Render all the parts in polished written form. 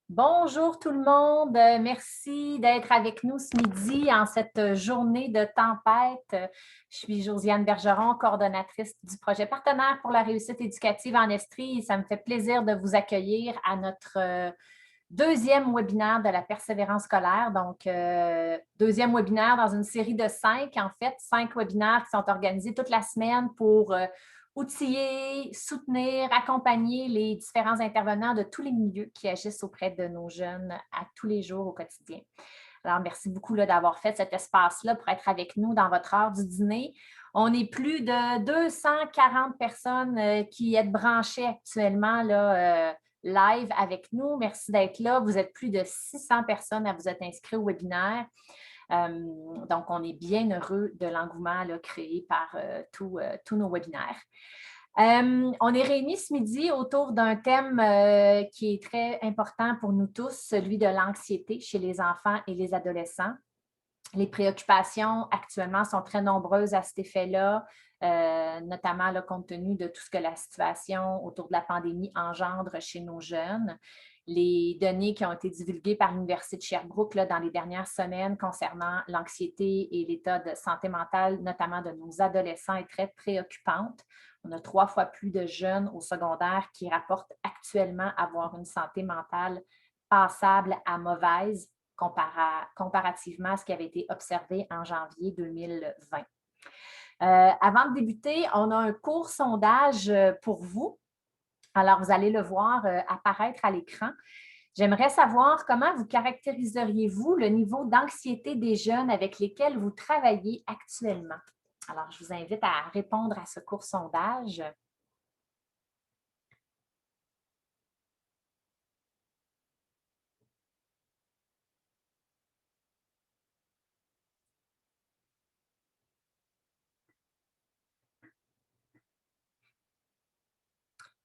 Bonjour tout le monde, merci d'être avec nous ce midi en cette journée de tempête. Je suis Josiane Bergeron, coordonnatrice du projet Partenaires pour la réussite éducative en Estrie. Ça me fait plaisir de vous accueillir à notre deuxième webinaire de la persévérance scolaire. Donc, deuxième webinaire dans une série de 5, en fait, 5 webinaires qui sont organisés toute la semaine pour outiller, soutenir, accompagner les différents intervenants de tous les milieux qui agissent auprès de nos jeunes à tous les jours au quotidien. Alors, merci beaucoup d'avoir fait cet espace-là pour être avec nous dans votre heure du dîner. On est plus de 240 personnes qui êtes branchées actuellement là, live avec nous. Merci d'être là. Vous êtes plus de 600 personnes à vous être inscrits au webinaire. Donc, on est bien heureux de l'engouement créé par tous nos webinaires. On est réunis ce midi autour d'un thème qui est très important pour nous tous, celui de l'anxiété chez les enfants et les adolescents. Les préoccupations actuellement sont très nombreuses à cet effet-là, notamment compte tenu de tout ce que la situation autour de la pandémie engendre chez nos jeunes. Les données qui ont été divulguées par l'Université de Sherbrooke dans les dernières semaines concernant l'anxiété et l'état de santé mentale, notamment de nos adolescents, est très préoccupante. On a 3 fois plus de jeunes au secondaire qui rapportent actuellement avoir une santé mentale passable à mauvaise comparativement à ce qui avait été observé en janvier 2020. Avant de débuter, on a un court sondage pour vous. Alors, vous allez le voir apparaître à l'écran. J'aimerais savoir comment vous caractériseriez-vous le niveau d'anxiété des jeunes avec lesquels vous travaillez actuellement. Alors, je vous invite à répondre à ce court sondage.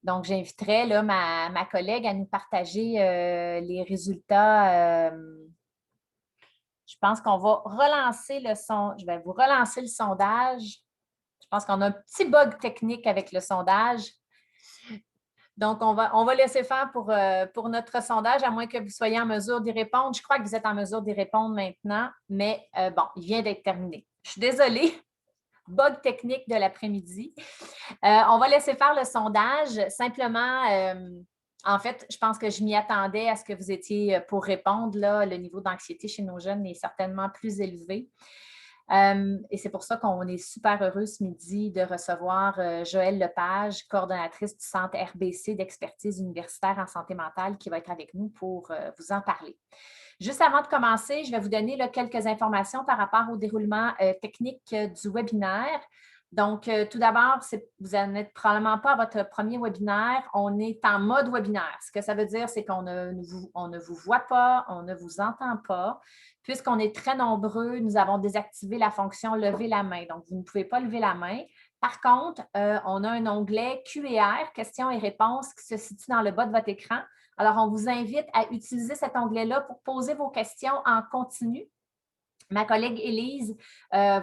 Donc, j'inviterai ma collègue à nous partager les résultats. Je pense qu'on va relancer le son. Je vais vous relancer le sondage. Je pense qu'on a un petit bug technique avec le sondage. Donc, on va laisser faire pour notre sondage, à moins que vous soyez en mesure d'y répondre. Je crois que vous êtes en mesure d'y répondre maintenant, mais bon, il vient d'être terminé. Je suis désolée, bug technique de l'après-midi. On va laisser faire le sondage. Simplement, en fait, je pense que je m'y attendais à ce que vous étiez pour répondre. Là, le niveau d'anxiété chez nos jeunes est certainement plus élevé. Et c'est pour ça qu'on est super heureux ce midi de recevoir Joëlle Lepage, coordonnatrice du Centre RBC d'expertise universitaire en santé mentale, qui va être avec nous pour vous en parler. Juste avant de commencer, je vais vous donner là, quelques informations par rapport au déroulement technique du webinaire. Donc, tout d'abord, vous n'êtes probablement pas à votre premier webinaire. On est en mode webinaire. Ce que ça veut dire, c'est qu'on ne vous voit pas, on ne vous entend pas. Puisqu'on est très nombreux, nous avons désactivé la fonction « Lever la main ». Donc, vous ne pouvez pas lever la main. Par contre, on a un onglet Q&R, questions et réponses, qui se situe dans le bas de votre écran. Alors, on vous invite à utiliser cet onglet-là pour poser vos questions en continu. Ma collègue Élise va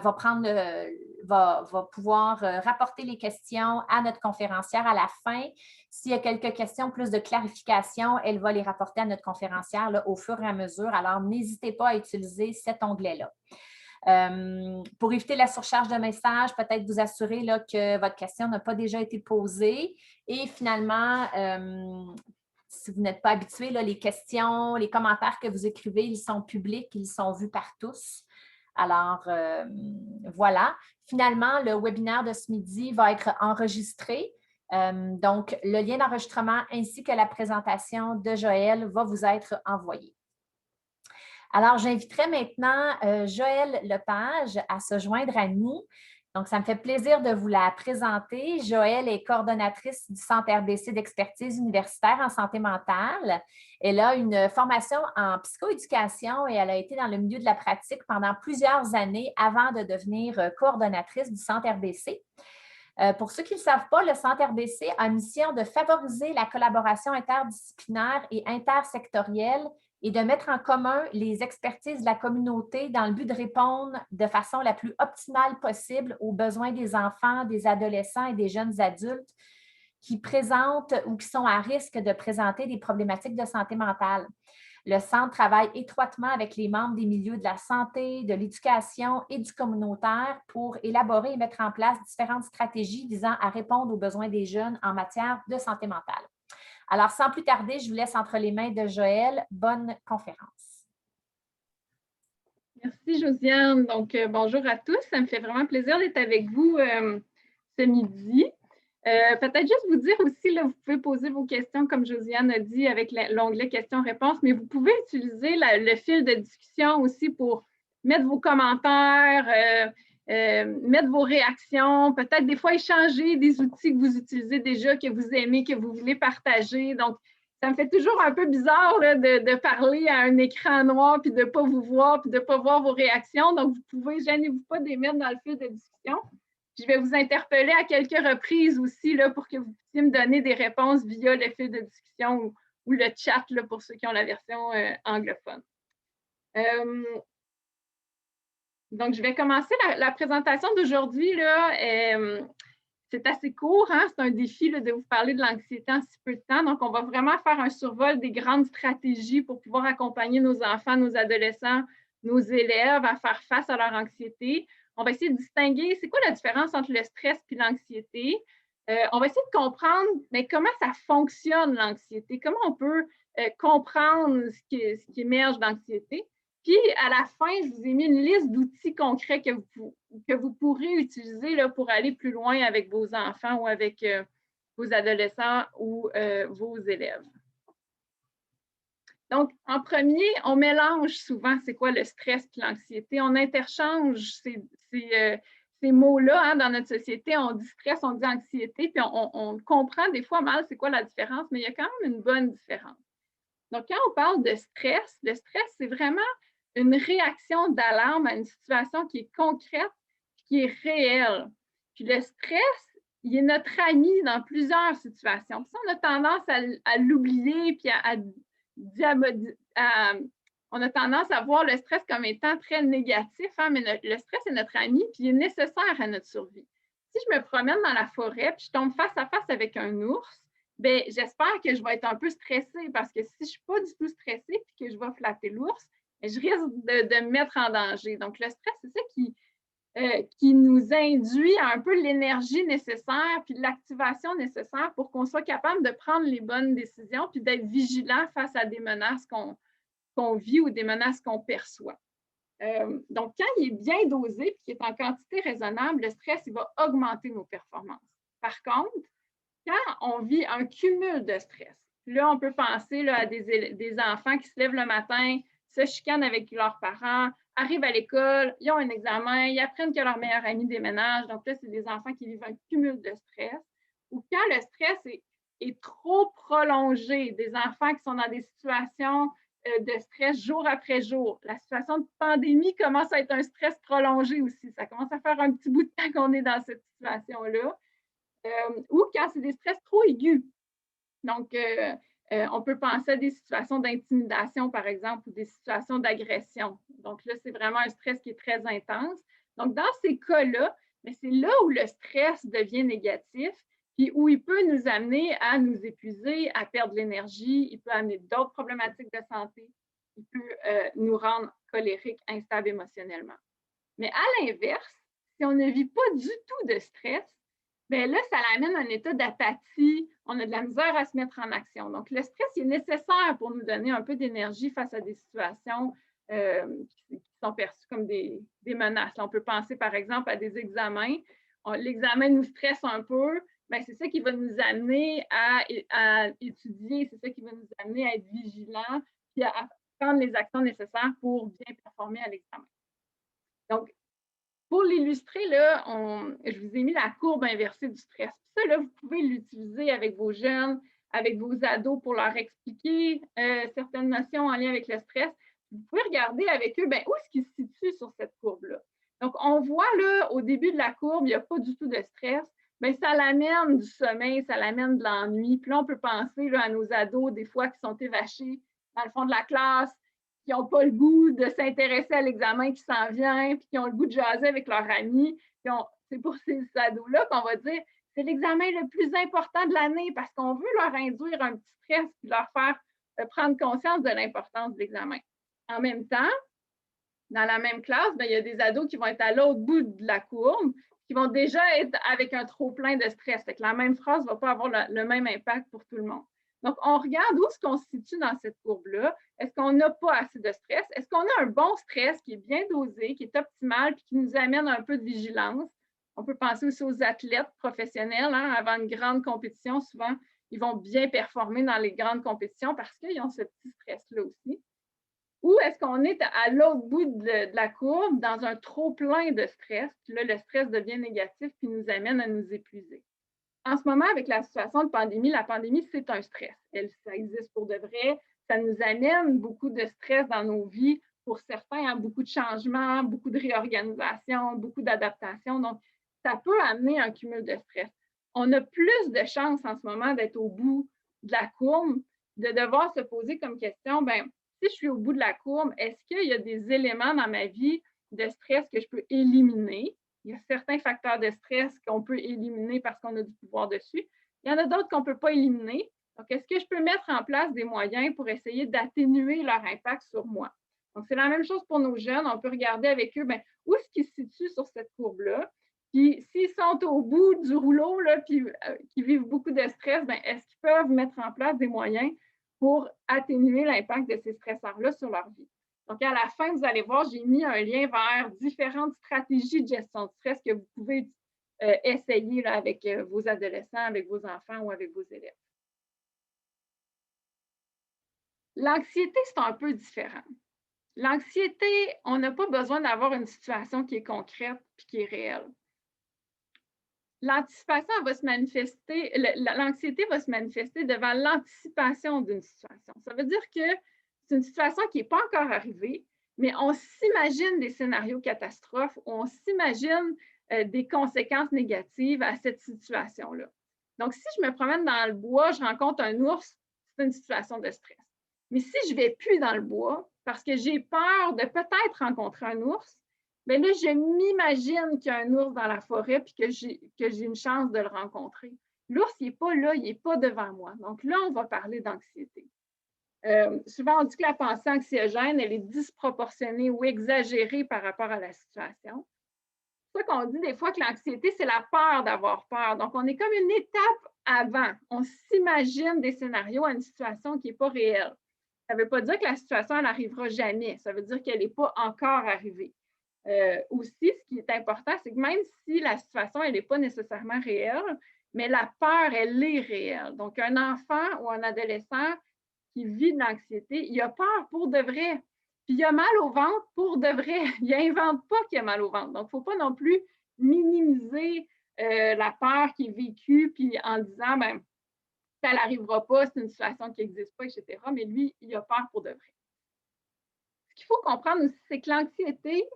pouvoir rapporter les questions à notre conférencière à la fin. S'il y a quelques questions plus de clarification, elle va les rapporter à notre conférencière là, au fur et à mesure. Alors, n'hésitez pas à utiliser cet onglet-là. Pour éviter la surcharge de messages, peut-être vous assurer là, que votre question n'a pas déjà été posée. Et finalement, si vous n'êtes pas habitué, là, les questions, les commentaires que vous écrivez, ils sont publics, ils sont vus par tous. Alors, voilà. Finalement, le webinaire de ce midi va être enregistré. Donc, le lien d'enregistrement ainsi que la présentation de Joëlle va vous être envoyé. Alors, j'inviterai maintenant Joëlle Lepage à se joindre à nous. Donc, ça me fait plaisir de vous la présenter. Joëlle est coordonnatrice du Centre RBC d'expertise universitaire en santé mentale. Elle a une formation en psychoéducation et elle a été dans le milieu de la pratique pendant plusieurs années avant de devenir coordonnatrice du Centre RBC. Pour ceux qui ne le savent pas, le Centre RBC a mission de favoriser la collaboration interdisciplinaire et intersectorielle et de mettre en commun les expertises de la communauté dans le but de répondre de façon la plus optimale possible aux besoins des enfants, des adolescents et des jeunes adultes qui présentent ou qui sont à risque de présenter des problématiques de santé mentale. Le Centre travaille étroitement avec les membres des milieux de la santé, de l'éducation et du communautaire pour élaborer et mettre en place différentes stratégies visant à répondre aux besoins des jeunes en matière de santé mentale. Alors, sans plus tarder, je vous laisse entre les mains de Joëlle. Bonne conférence. Merci, Josiane. Donc, bonjour à tous. Ça me fait vraiment plaisir d'être avec vous ce midi. Peut-être juste vous dire aussi, là, vous pouvez poser vos questions, comme Josiane a dit, avec l'onglet questions-réponses, mais vous pouvez utiliser le fil de discussion aussi pour mettre vos commentaires, mettre vos réactions, peut-être des fois échanger des outils que vous utilisez déjà, que vous aimez, que vous voulez partager. Donc, ça me fait toujours un peu bizarre là, de parler à un écran noir, puis de ne pas vous voir, puis de ne pas voir vos réactions. Donc, vous pouvez, gênez-vous pas de les mettre dans le fil de discussion. Je vais vous interpeller à quelques reprises aussi là, pour que vous puissiez me donner des réponses via le fil de discussion ou le chat là, pour ceux qui ont la version anglophone. Donc, je vais commencer la présentation d'aujourd'hui. C'est assez court, hein? C'est un défi là, de vous parler de l'anxiété en si peu de temps. Donc, on va vraiment faire un survol des grandes stratégies pour pouvoir accompagner nos enfants, nos adolescents, nos élèves à faire face à leur anxiété. On va essayer de distinguer c'est quoi la différence entre le stress et l'anxiété. On va essayer de comprendre mais comment ça fonctionne l'anxiété, comment on peut comprendre ce qui émerge d'anxiété. Puis, à la fin, je vous ai mis une liste d'outils concrets que vous pourrez utiliser là, pour aller plus loin avec vos enfants ou avec vos adolescents ou vos élèves. Donc, en premier, on mélange souvent c'est quoi le stress et l'anxiété. On interchange ces mots-là hein, dans notre société. On dit stress, on dit anxiété, puis on comprend des fois mal c'est quoi la différence, mais il y a quand même une bonne différence. Donc, quand on parle de stress, le stress, c'est vraiment une réaction d'alarme à une situation qui est concrète, qui est réelle. Puis le stress, il est notre ami dans plusieurs situations. Puis ça, on a tendance à l'oublier, puis on a tendance à voir le stress comme étant très négatif, hein, mais le stress est notre ami, puis il est nécessaire à notre survie. Si je me promène dans la forêt, puis je tombe face à face avec un ours, bien, j'espère que je vais être un peu stressée parce que si je ne suis pas du tout stressée et que je vais flatter l'ours, je risque de me mettre en danger. Donc, le stress, c'est ça qui nous induit un peu l'énergie nécessaire puis l'activation nécessaire pour qu'on soit capable de prendre les bonnes décisions puis d'être vigilant face à des menaces qu'on vit ou des menaces qu'on perçoit. Donc, quand il est bien dosé et qu'il est en quantité raisonnable, le stress, il va augmenter nos performances. Par contre, quand on vit un cumul de stress, là, on peut penser là, à des enfants qui se lèvent le matin, se chicanent avec leurs parents, arrivent à l'école, ils ont un examen, ils apprennent que leur meilleur ami déménage. Donc là, c'est des enfants qui vivent un cumul de stress. Ou quand le stress est trop prolongé, des enfants qui sont dans des situations de stress jour après jour. La situation de pandémie commence à être un stress prolongé aussi. Ça commence à faire un petit bout de temps qu'on est dans cette situation-là. Ou quand c'est des stress trop aigus. Donc, on peut penser à des situations d'intimidation, par exemple, ou des situations d'agression. Donc là, c'est vraiment un stress qui est très intense. Donc, dans ces cas-là, c'est là où le stress devient négatif, puis où il peut nous amener à nous épuiser, à perdre l'énergie, il peut amener d'autres problématiques de santé, il peut nous rendre colériques, instables émotionnellement. Mais à l'inverse, si on ne vit pas du tout de stress, bien là, ça l'amène à un état d'apathie, on a de la misère à se mettre en action. Donc, le stress est nécessaire pour nous donner un peu d'énergie face à des situations qui sont perçues comme des menaces. Là, on peut penser, par exemple, à des examens. L'examen nous stresse un peu, bien, c'est ça qui va nous amener à étudier, c'est ça qui va nous amener à être vigilants, puis à prendre les actions nécessaires pour bien performer à l'examen. Donc, pour l'illustrer, là, je vous ai mis la courbe inversée du stress. Puis ça, là, vous pouvez l'utiliser avec vos jeunes, avec vos ados pour leur expliquer certaines notions en lien avec le stress. Vous pouvez regarder avec eux, bien, où est-ce qu'ils se situent sur cette courbe-là. Donc, on voit là, au début de la courbe, il n'y a pas du tout de stress, mais ça l'amène du sommeil, ça l'amène de l'ennui. Puis là, on peut penser là, à nos ados, des fois, qui sont évachés dans le fond de la classe, qui n'ont pas le goût de s'intéresser à l'examen qui s'en vient, puis qui ont le goût de jaser avec leurs amis. C'est pour ces ados-là qu'on va dire c'est l'examen le plus important de l'année parce qu'on veut leur induire un petit stress et leur faire prendre conscience de l'importance de l'examen. En même temps, dans la même classe, bien, il y a des ados qui vont être à l'autre bout de la courbe, qui vont déjà être avec un trop-plein de stress. Fait que la même phrase ne va pas avoir le même impact pour tout le monde. Donc, on regarde où est-ce qu'on se situe dans cette courbe-là. Est-ce qu'on n'a pas assez de stress? Est-ce qu'on a un bon stress qui est bien dosé, qui est optimal, puis qui nous amène un peu de vigilance? On peut penser aussi aux athlètes professionnels. Hein, avant une grande compétition, souvent, ils vont bien performer dans les grandes compétitions parce qu'ils ont ce petit stress-là aussi. Ou est-ce qu'on est à l'autre bout de la courbe dans un trop-plein de stress? Puis là, le stress devient négatif puis nous amène à nous épuiser. En ce moment, avec la situation de pandémie, la pandémie, c'est un stress. Ça existe pour de vrai. Ça nous amène beaucoup de stress dans nos vies. Pour certains, hein, beaucoup de changements, beaucoup de réorganisation, beaucoup d'adaptation. Donc, ça peut amener un cumul de stress. On a plus de chances en ce moment d'être au bout de la courbe, de devoir se poser comme question, bien, si je suis au bout de la courbe, est-ce qu'il y a des éléments dans ma vie de stress que je peux éliminer? Il y a certains facteurs de stress qu'on peut éliminer parce qu'on a du pouvoir dessus. Il y en a d'autres qu'on ne peut pas éliminer. Donc, est-ce que je peux mettre en place des moyens pour essayer d'atténuer leur impact sur moi? Donc, c'est la même chose pour nos jeunes. On peut regarder avec eux, bien, où est-ce qu'ils se situent sur cette courbe-là? Puis, s'ils sont au bout du rouleau, là, puis qu'ils vivent beaucoup de stress, bien, est-ce qu'ils peuvent mettre en place des moyens pour atténuer l'impact de ces stresseurs-là sur leur vie? Donc, à la fin, vous allez voir, j'ai mis un lien vers différentes stratégies de gestion de stress que vous pouvez essayer là, avec vos adolescents, avec vos enfants ou avec vos élèves. L'anxiété, c'est un peu différent. L'anxiété, on n'a pas besoin d'avoir une situation qui est concrète et qui est réelle. L'anticipation va se manifester, l'anxiété va se manifester devant l'anticipation d'une situation. Ça veut dire que c'est une situation qui n'est pas encore arrivée, mais on s'imagine des scénarios catastrophes, on s'imagine des conséquences négatives à cette situation-là. Donc, si je me promène dans le bois, je rencontre un ours, c'est une situation de stress. Mais si je ne vais plus dans le bois parce que j'ai peur de peut-être rencontrer un ours, bien là, je m'imagine qu'il y a un ours dans la forêt et que j'ai une chance de le rencontrer. L'ours, il n'est pas là, il n'est pas devant moi. Donc là, on va parler d'anxiété. Souvent, on dit que la pensée anxiogène, elle est disproportionnée ou exagérée par rapport à la situation. C'est pour ça qu'on dit des fois que l'anxiété, c'est la peur d'avoir peur. Donc, on est comme une étape avant. On s'imagine des scénarios à une situation qui n'est pas réelle. Ça ne veut pas dire que la situation, elle n'arrivera jamais. Ça veut dire qu'elle n'est pas encore arrivée. Aussi, ce qui est important, c'est que même si la situation, elle n'est pas nécessairement réelle, mais la peur, elle est réelle. Donc, un enfant ou un adolescent qui vit de l'anxiété, il a peur pour de vrai. Puis il a mal au ventre pour de vrai. Il n'invente pas qu'il a mal au ventre. Donc, il ne faut pas non plus minimiser la peur qui est vécue, puis en disant, ben, ça n'arrivera pas, c'est une situation qui n'existe pas, etc. Mais lui, il a peur pour de vrai. Ce qu'il faut comprendre aussi, c'est que l'anxiété,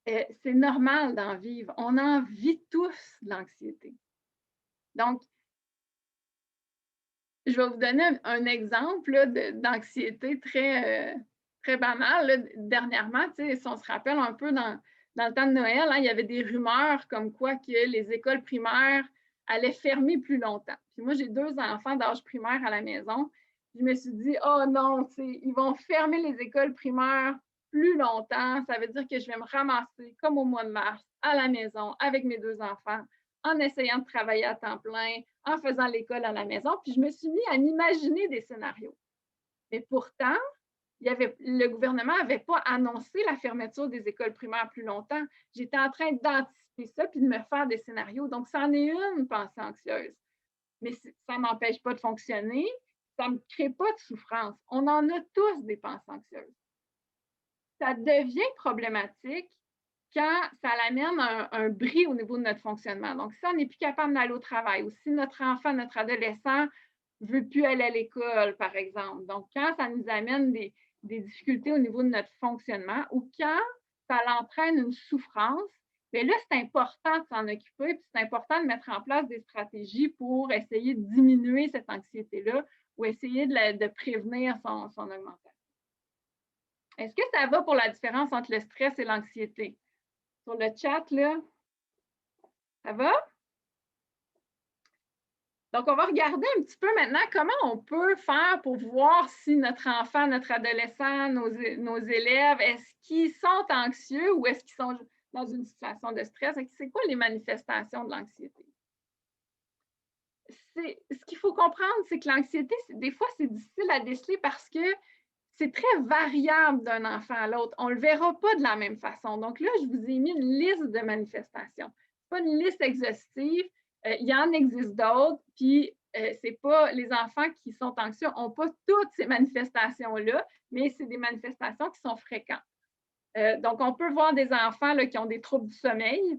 c'est normal d'en vivre. On en vit tous de l'anxiété. Donc, je vais vous donner un exemple d'anxiété très banale. Là. Dernièrement, si on se rappelle un peu dans le temps de Noël, hein, il y avait des rumeurs comme quoi que les écoles primaires allaient fermer plus longtemps. Puis moi, j'ai 2 enfants d'âge primaire à la maison. Je me suis dit, oh non, ils vont fermer les écoles primaires plus longtemps. Ça veut dire que je vais me ramasser comme au mois de mars à la maison avec mes 2 enfants en essayant de travailler à temps plein, en faisant l'école à la maison. Puis je me suis mis à m'imaginer des scénarios. Mais pourtant, le gouvernement n'avait pas annoncé la fermeture des écoles primaires plus longtemps. J'étais en train d'anticiper ça puis de me faire des scénarios. Donc, c'en est une pensée anxieuse. Mais ça ne m'empêche pas de fonctionner. Ça ne me crée pas de souffrance. On en a tous des pensées anxieuses. Ça devient problématique quand ça amène un bris au niveau de notre fonctionnement. Donc, si on n'est plus capable d'aller au travail ou si notre enfant, notre adolescent ne veut plus aller à l'école, par exemple. Donc, quand ça nous amène des difficultés au niveau de notre fonctionnement ou quand ça entraîne une souffrance, bien là, c'est important de s'en occuper puis c'est important de mettre en place des stratégies pour essayer de diminuer cette anxiété-là ou essayer de prévenir son augmentation. Est-ce que ça va pour la différence entre le stress et l'anxiété? Sur le chat, là, ça va? Donc, on va regarder un petit peu maintenant comment on peut faire pour voir si notre enfant, notre adolescent, nos élèves, est-ce qu'ils sont anxieux ou est-ce qu'ils sont dans une situation de stress? C'est quoi les manifestations de l'anxiété? Ce qu'il faut comprendre, c'est que l'anxiété, des fois, c'est difficile à déceler parce que c'est très variable d'un enfant à l'autre. On ne le verra pas de la même façon. Donc là, je vous ai mis une liste de manifestations. Ce n'est pas une liste exhaustive. Il y en existe d'autres. Puis, c'est pas les enfants qui sont anxieux n'ont pas toutes ces manifestations-là, mais c'est des manifestations qui sont fréquentes. Donc, on peut voir des enfants là, qui ont des troubles du sommeil,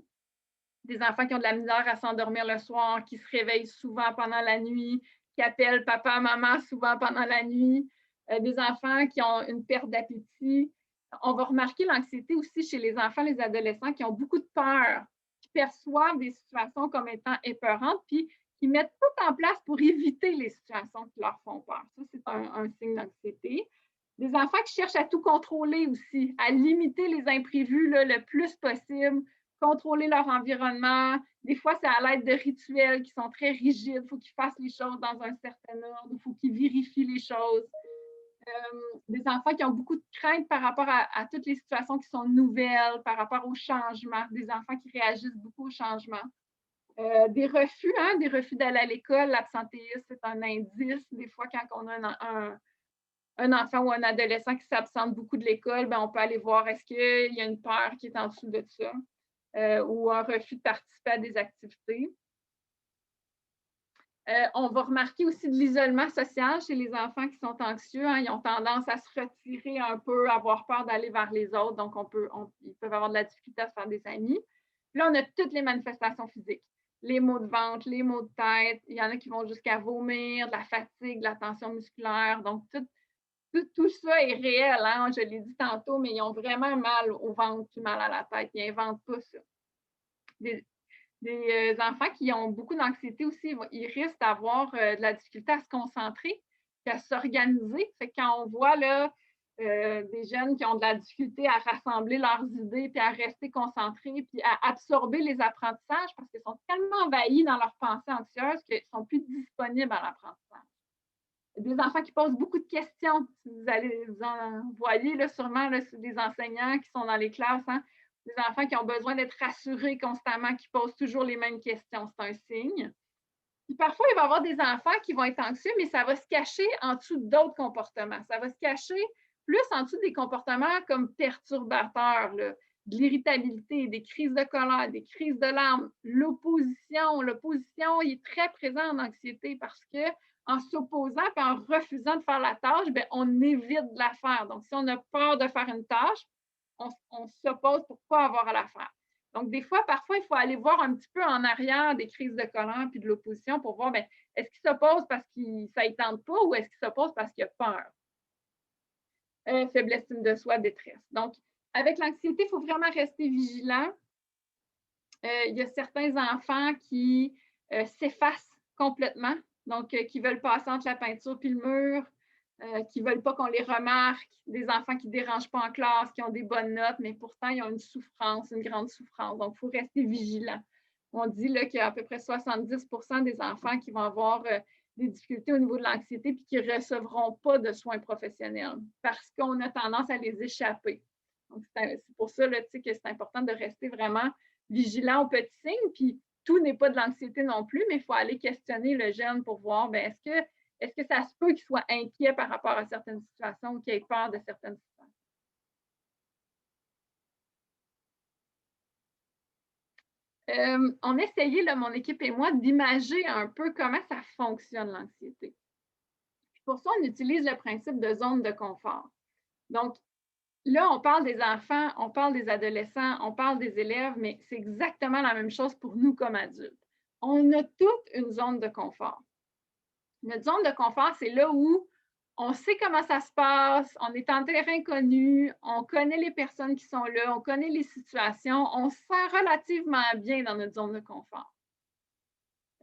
des enfants qui ont de la misère à s'endormir le soir, qui se réveillent souvent pendant la nuit, qui appellent papa, maman souvent pendant la nuit. Des enfants qui ont une perte d'appétit. On va remarquer l'anxiété aussi chez les enfants, les adolescents qui ont beaucoup de peur, qui perçoivent des situations comme étant épeurantes, puis qui mettent tout en place pour éviter les situations qui leur font peur. Ça, c'est un signe d'anxiété. Des enfants qui cherchent à tout contrôler aussi, à limiter les imprévus là, le plus possible, contrôler leur environnement. Des fois, c'est à l'aide de rituels qui sont très rigides. Il faut qu'ils fassent les choses dans un certain ordre, il faut qu'ils vérifient les choses. Des enfants qui ont beaucoup de crainte par rapport à toutes les situations qui sont nouvelles, par rapport au changement, des enfants qui réagissent beaucoup au changement. Des refus d'aller à l'école, l'absentéisme, c'est un indice. Des fois, quand on a un enfant ou un adolescent qui s'absente beaucoup de l'école, ben, on peut aller voir est-ce qu'il y a une peur qui est en dessous de ça ou un refus de participer à des activités. On va remarquer aussi de l'isolement social chez les enfants qui sont anxieux. Hein, ils ont tendance à se retirer un peu, à avoir peur d'aller vers les autres. Donc, ils peuvent avoir de la difficulté à se faire des amis. Puis là, on a toutes les manifestations physiques. Les maux de ventre, les maux de tête. Il y en a qui vont jusqu'à vomir, de la fatigue, de la tension musculaire. Donc, tout ça est réel. Hein? Je l'ai dit tantôt, mais ils ont vraiment mal au ventre et mal à la tête. Ils n'inventent pas ça. Des enfants qui ont beaucoup d'anxiété aussi, ils risquent d'avoir de la difficulté à se concentrer et à s'organiser. Fait que quand on voit là, des jeunes qui ont de la difficulté à rassembler leurs idées, puis à rester concentrés, puis à absorber les apprentissages parce qu'ils sont tellement envahis dans leurs pensées anxieuses qu'ils ne sont plus disponibles à l'apprentissage. Des enfants qui posent beaucoup de questions. Vous en voyez là, sûrement là, des enseignants qui sont dans les classes, hein, des enfants qui ont besoin d'être rassurés constamment, qui posent toujours les mêmes questions. C'est un signe. Puis parfois, il va y avoir des enfants qui vont être anxieux, mais ça va se cacher en dessous d'autres comportements. Ça va se cacher plus en dessous des comportements comme perturbateurs, là, de l'irritabilité, des crises de colère, des crises de larmes, l'opposition. L'opposition est très présente en anxiété parce que en s'opposant et en refusant de faire la tâche, bien, on évite de la faire. Donc, si on a peur de faire une tâche, on s'oppose pour ne pas avoir à la faire. Donc, des fois, parfois, il faut aller voir un petit peu en arrière des crises de colère puis de l'opposition pour voir, bien, est-ce qu'il s'oppose parce que ça ne tente pas ou est-ce qu'il s'oppose parce qu'il a peur? Faible estime de soi, détresse. Donc, avec l'anxiété, il faut vraiment rester vigilant. Il y a certains enfants qui s'effacent complètement, donc qui veulent passer entre la peinture puis le mur, qui ne veulent pas qu'on les remarque, des enfants qui ne dérangent pas en classe, qui ont des bonnes notes, mais pourtant, ils ont une souffrance, une grande souffrance. Donc, il faut rester vigilant. On dit qu'il y a à peu près 70% des enfants qui vont avoir des difficultés au niveau de l'anxiété puis qui ne recevront pas de soins professionnels parce qu'on a tendance à les échapper. Donc, c'est pour ça là, que c'est important de rester vraiment vigilant aux petits signes. Puis, tout n'est pas de l'anxiété non plus, mais il faut aller questionner le jeune pour voir, bien, est-ce que ça se peut qu'il soit inquiet par rapport à certaines situations ou qu'il ait peur de certaines situations? On essayait, là, mon équipe et moi, d'imager un peu comment ça fonctionne l'anxiété. Pour ça, on utilise le principe de zone de confort. Donc, là, on parle des enfants, on parle des adolescents, on parle des élèves, mais c'est exactement la même chose pour nous comme adultes. On a toute une zone de confort. Notre zone de confort, c'est là où on sait comment ça se passe, on est en terrain connu, on connaît les personnes qui sont là, on connaît les situations, on se sent relativement bien dans notre zone de confort.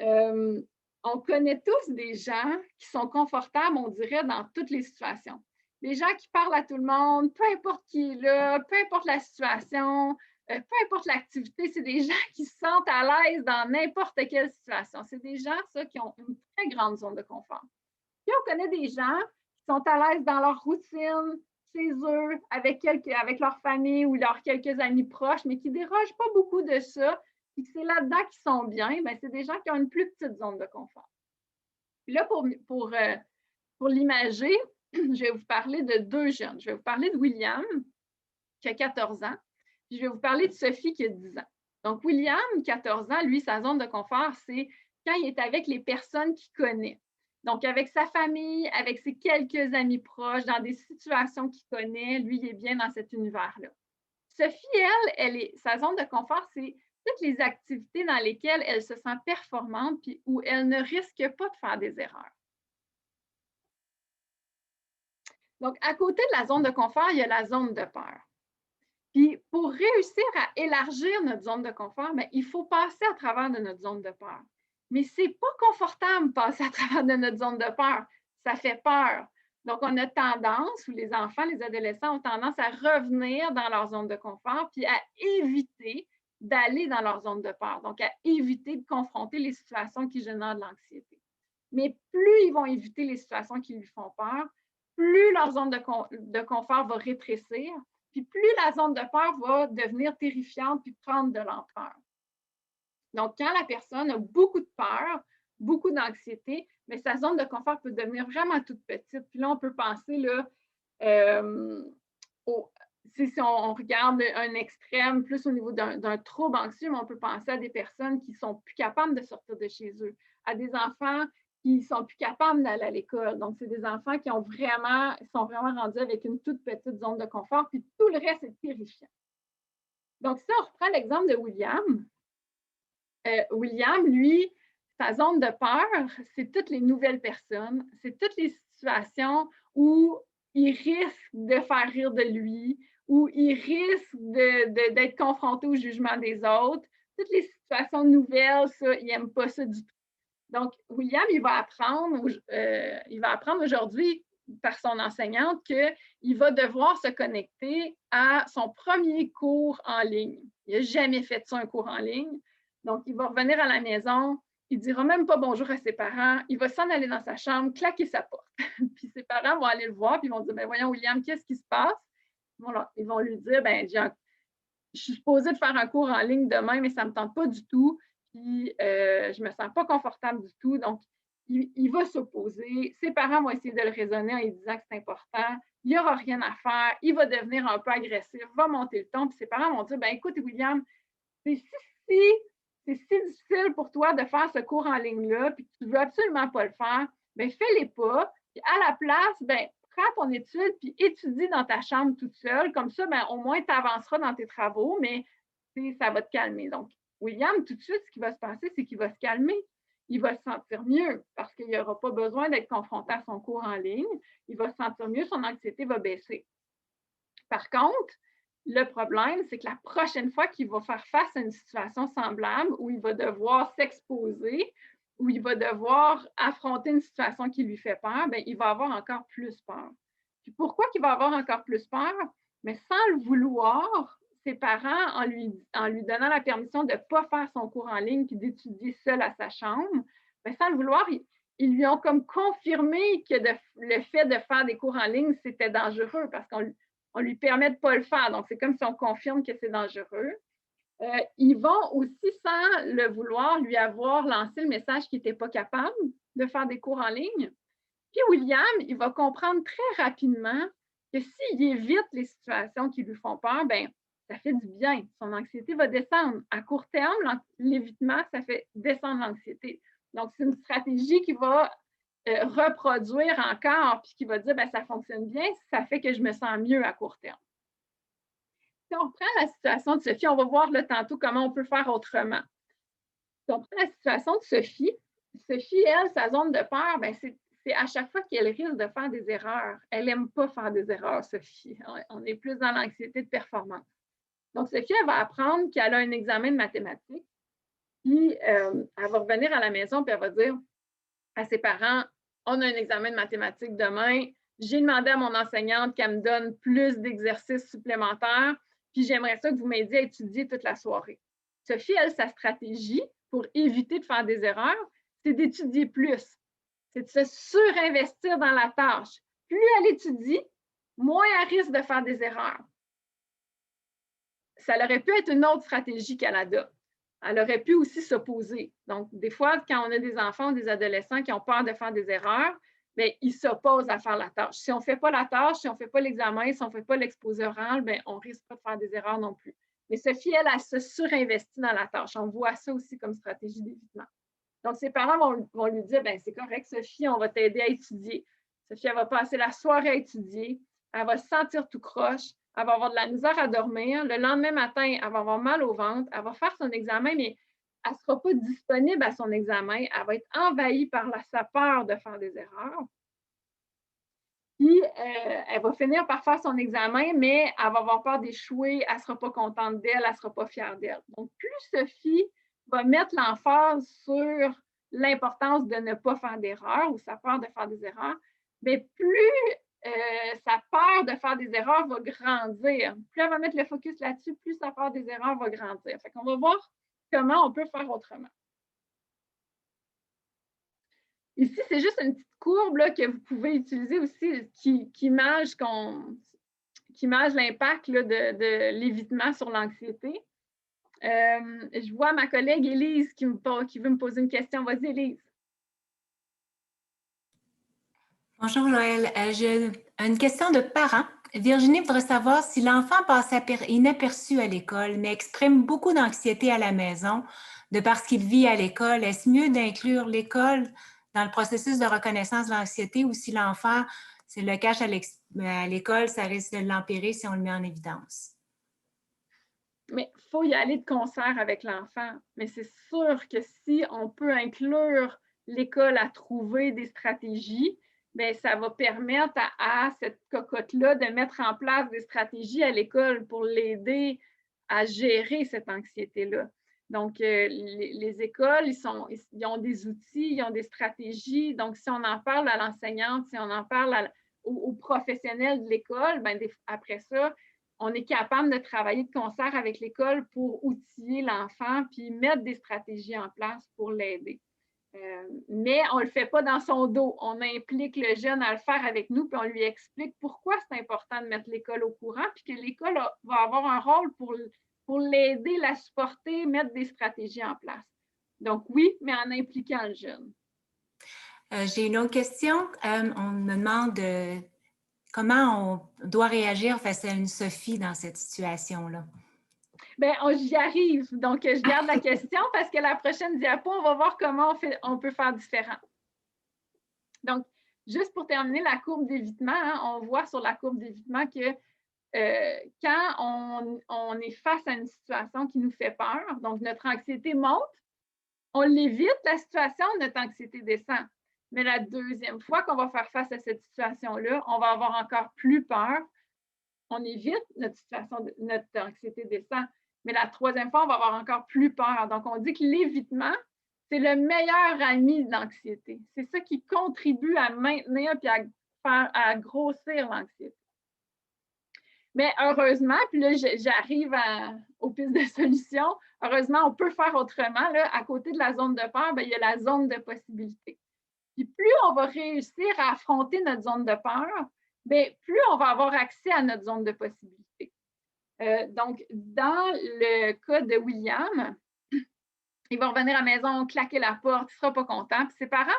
On connaît tous des gens qui sont confortables, on dirait, dans toutes les situations. Des gens qui parlent à tout le monde, peu importe qui est là, peu importe la situation, peu importe l'activité, c'est des gens qui se sentent à l'aise dans n'importe quelle situation. C'est des gens, ça, qui ont une très grande zone de confort. Puis on connaît des gens qui sont à l'aise dans leur routine, chez eux, avec leur famille ou leurs quelques amis proches, mais qui ne dérogent pas beaucoup de ça, et que c'est là-dedans qu'ils sont bien, bien, c'est des gens qui ont une plus petite zone de confort. Puis là, pour l'imager, je vais vous parler de deux jeunes. Je vais vous parler de William, qui a 14 ans, puis je vais vous parler de Sophie, qui a 10 ans. Donc, William, 14 ans, lui, sa zone de confort, c'est quand il est avec les personnes qu'il connaît. Donc, avec sa famille, avec ses quelques amis proches, dans des situations qu'il connaît, lui, il est bien dans cet univers-là. Sophie, sa zone de confort, c'est toutes les activités dans lesquelles elle se sent performante puis où elle ne risque pas de faire des erreurs. Donc, à côté de la zone de confort, il y a la zone de peur. Puis, pour réussir à élargir notre zone de confort, bien, il faut passer à travers de notre zone de peur. Mais ce n'est pas confortable de passer à travers de notre zone de peur. Ça fait peur. Donc, on a tendance, ou les enfants, les adolescents ont tendance à revenir dans leur zone de confort puis à éviter d'aller dans leur zone de peur. Donc, à éviter de confronter les situations qui génèrent de l'anxiété. Mais plus ils vont éviter les situations qui lui font peur, plus leur zone de confort va rétrécir, puis plus la zone de peur va devenir terrifiante puis prendre de l'ampleur. Donc, quand la personne a beaucoup de peur, beaucoup d'anxiété, mais sa zone de confort peut devenir vraiment toute petite. Puis là, on peut penser, là, si on regarde un extrême, plus au niveau d'un trouble anxieux, mais on peut penser à des personnes qui ne sont plus capables de sortir de chez eux, à des enfants qui ne sont plus capables d'aller à l'école. Donc, c'est des enfants qui sont vraiment rendus avec une toute petite zone de confort, puis tout le reste est terrifiant. Donc, si on reprend l'exemple de William, William, lui, sa zone de peur, c'est toutes les nouvelles personnes, c'est toutes les situations où il risque de faire rire de lui, où il risque d'être confronté au jugement des autres. Toutes les situations nouvelles, ça, il n'aime pas ça du tout. Donc, William, il va apprendre aujourd'hui par son enseignante qu'il va devoir se connecter à son premier cours en ligne. Il n'a jamais fait ça, un cours en ligne. Donc, il va revenir à la maison, il ne dira même pas bonjour à ses parents, il va s'en aller dans sa chambre, claquer sa porte. Puis ses parents vont aller le voir, puis ils vont dire, ben voyons, William, qu'est-ce qui se passe? Ils vont lui dire, ben je suis supposée de faire un cours en ligne demain, mais ça ne me tente pas du tout, puis je ne me sens pas confortable du tout. Donc, il va s'opposer. Ses parents vont essayer de le raisonner en lui disant que c'est important. Il n'y aura rien à faire. Il va devenir un peu agressif, va monter le ton. Puis ses parents vont dire, ben écoute, William, c'est si difficile pour toi de faire ce cours en ligne-là, puis tu ne veux absolument pas le faire, bien, fais-les pas. Puis à la place, bien, prends ton étude, puis étudie dans ta chambre toute seule. Comme ça, bien, au moins, tu avanceras dans tes travaux, mais ça va te calmer. Donc, William, tout de suite, ce qui va se passer, c'est qu'il va se calmer. Il va se sentir mieux parce qu'il n'aura pas besoin d'être confronté à son cours en ligne. Il va se sentir mieux, son anxiété va baisser. Par contre, le problème, c'est que la prochaine fois qu'il va faire face à une situation semblable où il va devoir s'exposer, où il va devoir affronter une situation qui lui fait peur, bien, il va avoir encore plus peur. Puis pourquoi il va avoir encore plus peur? Mais sans le vouloir, ses parents, en lui donnant la permission de ne pas faire son cours en ligne puis d'étudier seul à sa chambre, bien, sans le vouloir, ils lui ont comme confirmé que le fait de faire des cours en ligne, c'était dangereux parce qu'on lui permet de ne pas le faire. Donc, c'est comme si on confirme que c'est dangereux. Ils vont aussi, sans le vouloir, lui avoir lancé le message qu'il n'était pas capable de faire des cours en ligne. Puis William, il va comprendre très rapidement que s'il évite les situations qui lui font peur, bien, ça fait du bien. Son anxiété va descendre. À court terme, l'évitement, ça fait descendre l'anxiété. Donc, c'est une stratégie qui va reproduire encore, puis qui va dire, bien, ça fonctionne bien, ça fait que je me sens mieux à court terme. Si on prend la situation de Sophie, on va voir là, tantôt comment on peut faire autrement. Si on prend la situation de Sophie, elle, sa zone de peur, bien, c'est à chaque fois qu'elle risque de faire des erreurs. Elle n'aime pas faire des erreurs, Sophie. On est plus dans l'anxiété de performance. Donc, Sophie, elle va apprendre qu'elle a un examen de mathématiques, puis elle va revenir à la maison, puis elle va dire à ses parents, on a un examen de mathématiques demain, j'ai demandé à mon enseignante qu'elle me donne plus d'exercices supplémentaires, puis j'aimerais ça que vous m'aidiez à étudier toute la soirée. Sophie, elle, sa stratégie pour éviter de faire des erreurs, c'est d'étudier plus. C'est de se surinvestir dans la tâche. Plus elle étudie, moins elle risque de faire des erreurs. Ça aurait pu être une autre stratégie qu'elle adopte. Elle aurait pu aussi s'opposer. Donc, des fois, quand on a des enfants ou des adolescents qui ont peur de faire des erreurs, bien, ils s'opposent à faire la tâche. Si on ne fait pas la tâche, si on ne fait pas l'examen, si on ne fait pas l'exposé oral, bien, on ne risque pas de faire des erreurs non plus. Mais Sophie, elle se surinvestit dans la tâche. On voit ça aussi comme stratégie d'évitement. Donc, ses parents vont lui dire, bien, c'est correct, Sophie, on va t'aider à étudier. Sophie, elle va passer la soirée à étudier. Elle va se sentir tout croche. Elle va avoir de la misère à dormir. Le lendemain matin, elle va avoir mal au ventre. Elle va faire son examen, mais elle ne sera pas disponible à son examen. Elle va être envahie par sa peur de faire des erreurs. Puis, elle va finir par faire son examen, mais elle va avoir peur d'échouer. Elle ne sera pas contente d'elle. Elle ne sera pas fière d'elle. Donc, plus Sophie va mettre l'emphase sur l'importance de ne pas faire d'erreurs ou sa peur de faire des erreurs, mais plus sa peur de faire des erreurs va grandir. Plus elle va mettre le focus là-dessus, plus sa peur des erreurs va grandir. Fait qu'on va voir comment on peut faire autrement. Ici, c'est juste une petite courbe là, que vous pouvez utiliser aussi qui image l'impact de l'évitement sur l'anxiété. Je vois ma collègue Élise qui veut me poser une question. Vas-y, Élise. Bonjour Joël, j'ai une question de parent. Virginie voudrait savoir si l'enfant passe inaperçu à l'école, mais exprime beaucoup d'anxiété à la maison de par ce qu'il vit à l'école. Est-ce mieux d'inclure l'école dans le processus de reconnaissance de l'anxiété ou si l'enfant se le cache à l'école, ça risque de l'empirer si on le met en évidence? Mais il faut y aller de concert avec l'enfant. Mais c'est sûr que si on peut inclure l'école à trouver des stratégies, bien, ça va permettre à cette cocotte-là de mettre en place des stratégies à l'école pour l'aider à gérer cette anxiété-là. Donc, les écoles, ils ont des outils, ils ont des stratégies. Donc, si on en parle à l'enseignante, si on en parle aux professionnels de l'école, ben, après ça, on est capable de travailler de concert avec l'école pour outiller l'enfant puis mettre des stratégies en place pour l'aider. Mais on ne le fait pas dans son dos. On implique le jeune à le faire avec nous, puis on lui explique pourquoi c'est important de mettre l'école au courant, puis que l'école va avoir un rôle pour l'aider, la supporter, mettre des stratégies en place. Donc oui, mais en impliquant le jeune. J'ai une autre question. On me demande comment on doit réagir face à une Sophie dans cette situation-là. Bien, j'y arrive. Donc, je garde la question parce que la prochaine diapo, on va voir comment on peut faire différent. Donc, juste pour terminer la courbe d'évitement, hein, on voit sur la courbe d'évitement que quand on est face à une situation qui nous fait peur, donc notre anxiété monte, on l'évite la situation, notre anxiété descend. Mais la deuxième fois qu'on va faire face à cette situation-là, on va avoir encore plus peur. On évite notre anxiété descend. Mais la troisième fois, on va avoir encore plus peur. Donc, on dit que l'évitement, c'est le meilleur ami de l'anxiété. C'est ça qui contribue à maintenir et à grossir l'anxiété. Mais heureusement, puis là, j'arrive aux pistes de solutions. Heureusement, on peut faire autrement. Là, à côté de la zone de peur, bien, il y a la zone de possibilité. Puis plus on va réussir à affronter notre zone de peur, bien, plus on va avoir accès à notre zone de possibilité. Donc, dans le cas de William, il va revenir à la maison, claquer la porte, il ne sera pas content. Puis ses parents,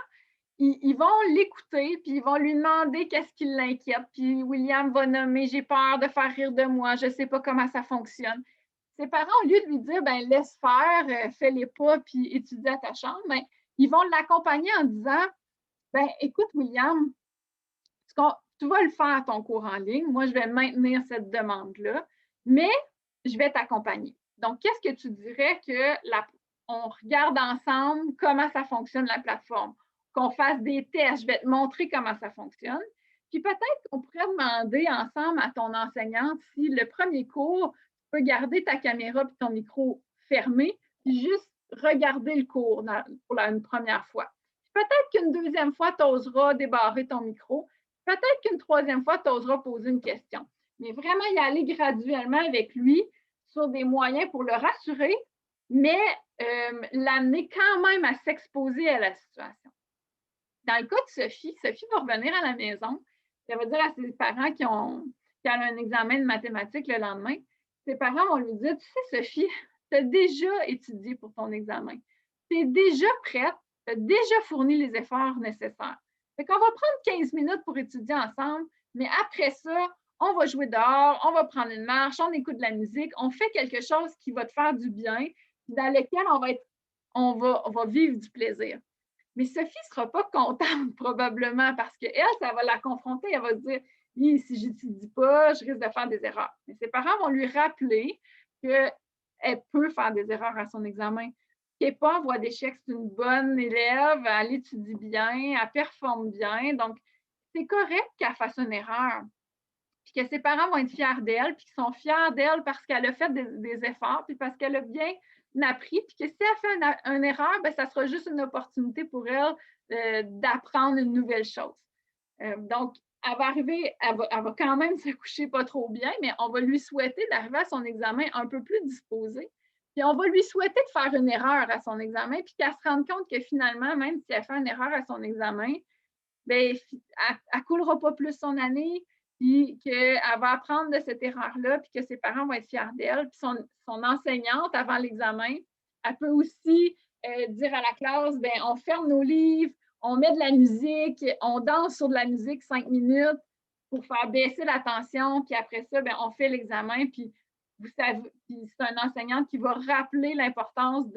ils vont l'écouter, puis ils vont lui demander qu'est-ce qui l'inquiète. Puis William va nommer « J'ai peur de faire rire de moi, je ne sais pas comment ça fonctionne ». Ses parents, au lieu de lui dire ben, « Laisse faire, fais-les pas, puis étudie à ta chambre », ben, ils vont l'accompagner en disant ben, « Écoute, William, tu vas le faire ton cours en ligne, moi, je vais maintenir cette demande-là, mais je vais t'accompagner. Donc, qu'est-ce que tu dirais on regarde ensemble comment ça fonctionne la plateforme, qu'on fasse des tests, je vais te montrer comment ça fonctionne. Puis peut-être qu'on pourrait demander ensemble à ton enseignante si le premier cours, tu peux garder ta caméra et ton micro fermé, puis juste regarder le cours pour une première fois. Peut-être qu'une deuxième fois, tu oseras débarrer ton micro. Peut-être qu'une troisième fois, tu oseras poser une question. Mais vraiment y aller graduellement avec lui sur des moyens pour le rassurer, mais l'amener quand même à s'exposer à la situation. Dans le cas de Sophie va revenir à la maison. Elle va dire à ses parents qui ont un examen de mathématiques le lendemain, ses parents vont lui dire, tu sais, Sophie, tu as déjà étudié pour ton examen. Tu es déjà prête, tu as déjà fourni les efforts nécessaires. Fait qu'on va prendre 15 minutes pour étudier ensemble, mais après ça, on va jouer dehors, on va prendre une marche, on écoute de la musique, on fait quelque chose qui va te faire du bien, dans lequel on va vivre du plaisir. Mais Sophie ne sera pas contente probablement parce qu'elle, ça va la confronter, elle va se dire « si je n'étudie pas, je risque de faire des erreurs ». Mais ses parents vont lui rappeler qu'elle peut faire des erreurs à son examen, qu'elle n'est pas en voie d'échec, c'est une bonne élève, elle étudie bien, elle performe bien, donc c'est correct qu'elle fasse une erreur. Puis que ses parents vont être fiers d'elle, puis qu'ils sont fiers d'elle parce qu'elle a fait des efforts, puis parce qu'elle a bien appris, puis que si elle fait une erreur, bien, ça sera juste une opportunité pour elle d'apprendre une nouvelle chose. Donc, elle va arriver, elle va quand même se coucher pas trop bien, mais on va lui souhaiter d'arriver à son examen un peu plus disposée. Puis on va lui souhaiter de faire une erreur à son examen, puis qu'elle se rende compte que finalement, même si elle fait une erreur à son examen, bien, elle ne coulera pas plus son année, puis qu'elle va apprendre de cette erreur-là, puis que ses parents vont être fiers d'elle. Puis son enseignante, avant l'examen, elle peut aussi dire à la classe, bien, on ferme nos livres, on met de la musique, on danse sur de la musique 5 minutes pour faire baisser la tension, puis après ça, bien, on fait l'examen, puis vous savez, puis c'est un enseignant qui va rappeler l'importance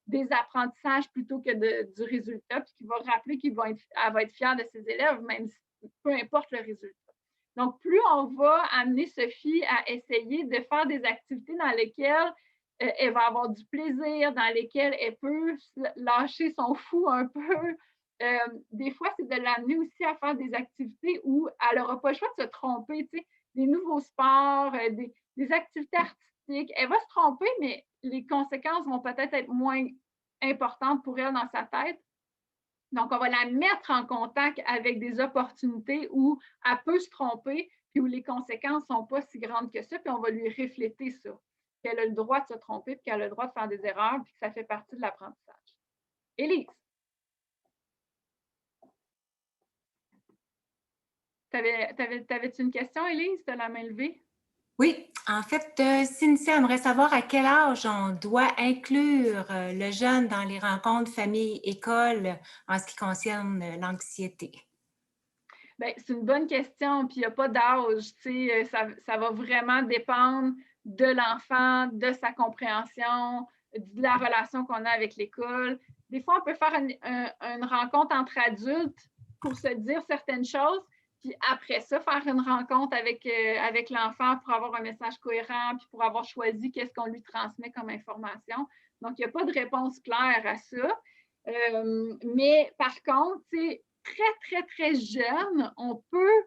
des apprentissages plutôt que du résultat, puis qui va rappeler qu'elle va être fière de ses élèves, même si, peu importe le résultat. Donc, plus on va amener Sophie à essayer de faire des activités dans lesquelles elle va avoir du plaisir, dans lesquelles elle peut lâcher son fou un peu. Des fois, c'est de l'amener aussi à faire des activités où elle n'aura pas le choix de se tromper, tu sais, des nouveaux sports, des activités artistiques. Elle va se tromper, mais les conséquences vont peut-être être moins importantes pour elle dans sa tête. Donc, on va la mettre en contact avec des opportunités où elle peut se tromper, puis où les conséquences ne sont pas si grandes que ça, puis on va lui refléter ça, qu'elle a le droit de se tromper, puis qu'elle a le droit de faire des erreurs, puis que ça fait partie de l'apprentissage. Élise, t'avais-tu une question, Élise? Tu as la main levée? Oui, en fait, Cynthia aimerait savoir à quel âge on doit inclure le jeune dans les rencontres famille-école en ce qui concerne l'anxiété. Bien, c'est une bonne question, puis il n'y a pas d'âge. Ça va vraiment dépendre de l'enfant, de sa compréhension, de la relation qu'on a avec l'école. Des fois, on peut faire une rencontre entre adultes pour se dire certaines choses, puis après ça, faire une rencontre avec l'enfant pour avoir un message cohérent, puis pour avoir choisi qu'est-ce qu'on lui transmet comme information. Donc, il n'y a pas de réponse claire à ça. Mais par contre, très jeune, on peut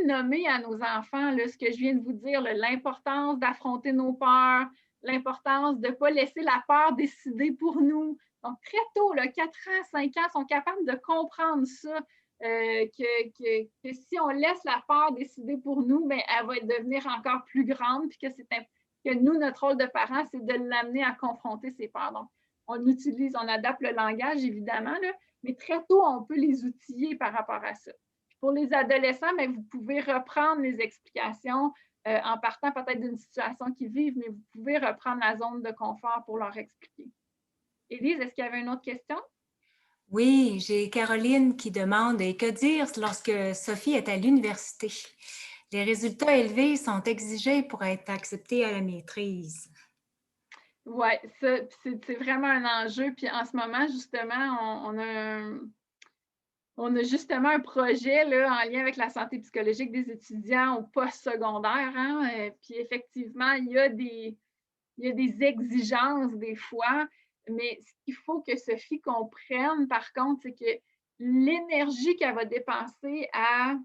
nommer à nos enfants là, ce que je viens de vous dire, l'importance d'affronter nos peurs, l'importance de ne pas laisser la peur décider pour nous. Donc, très tôt, là, 4 ans, 5 ans, sont capables de comprendre ça, que si on laisse la peur décider pour nous, bien, elle va devenir encore plus grande, puis que nous, notre rôle de parent, c'est de l'amener à confronter ses peurs. Donc, on adapte le langage, évidemment, là, mais très tôt, on peut les outiller par rapport à ça. Pour les adolescents, bien, vous pouvez reprendre les explications en partant peut-être d'une situation qu'ils vivent, mais vous pouvez reprendre la zone de confort pour leur expliquer. Élise, est-ce qu'il y avait une autre question? Oui, j'ai Caroline qui demande que dire lorsque Sophie est à l'université? Les résultats élevés sont exigés pour être acceptés à la maîtrise. Oui, c'est vraiment un enjeu. Puis en ce moment, justement, on a justement un projet là, en lien avec la santé psychologique des étudiants au post-secondaire. Hein? Puis effectivement, il y a des exigences des fois, mais ce qu'il faut que Sophie comprenne, par contre, c'est que l'énergie qu'elle va dépenser à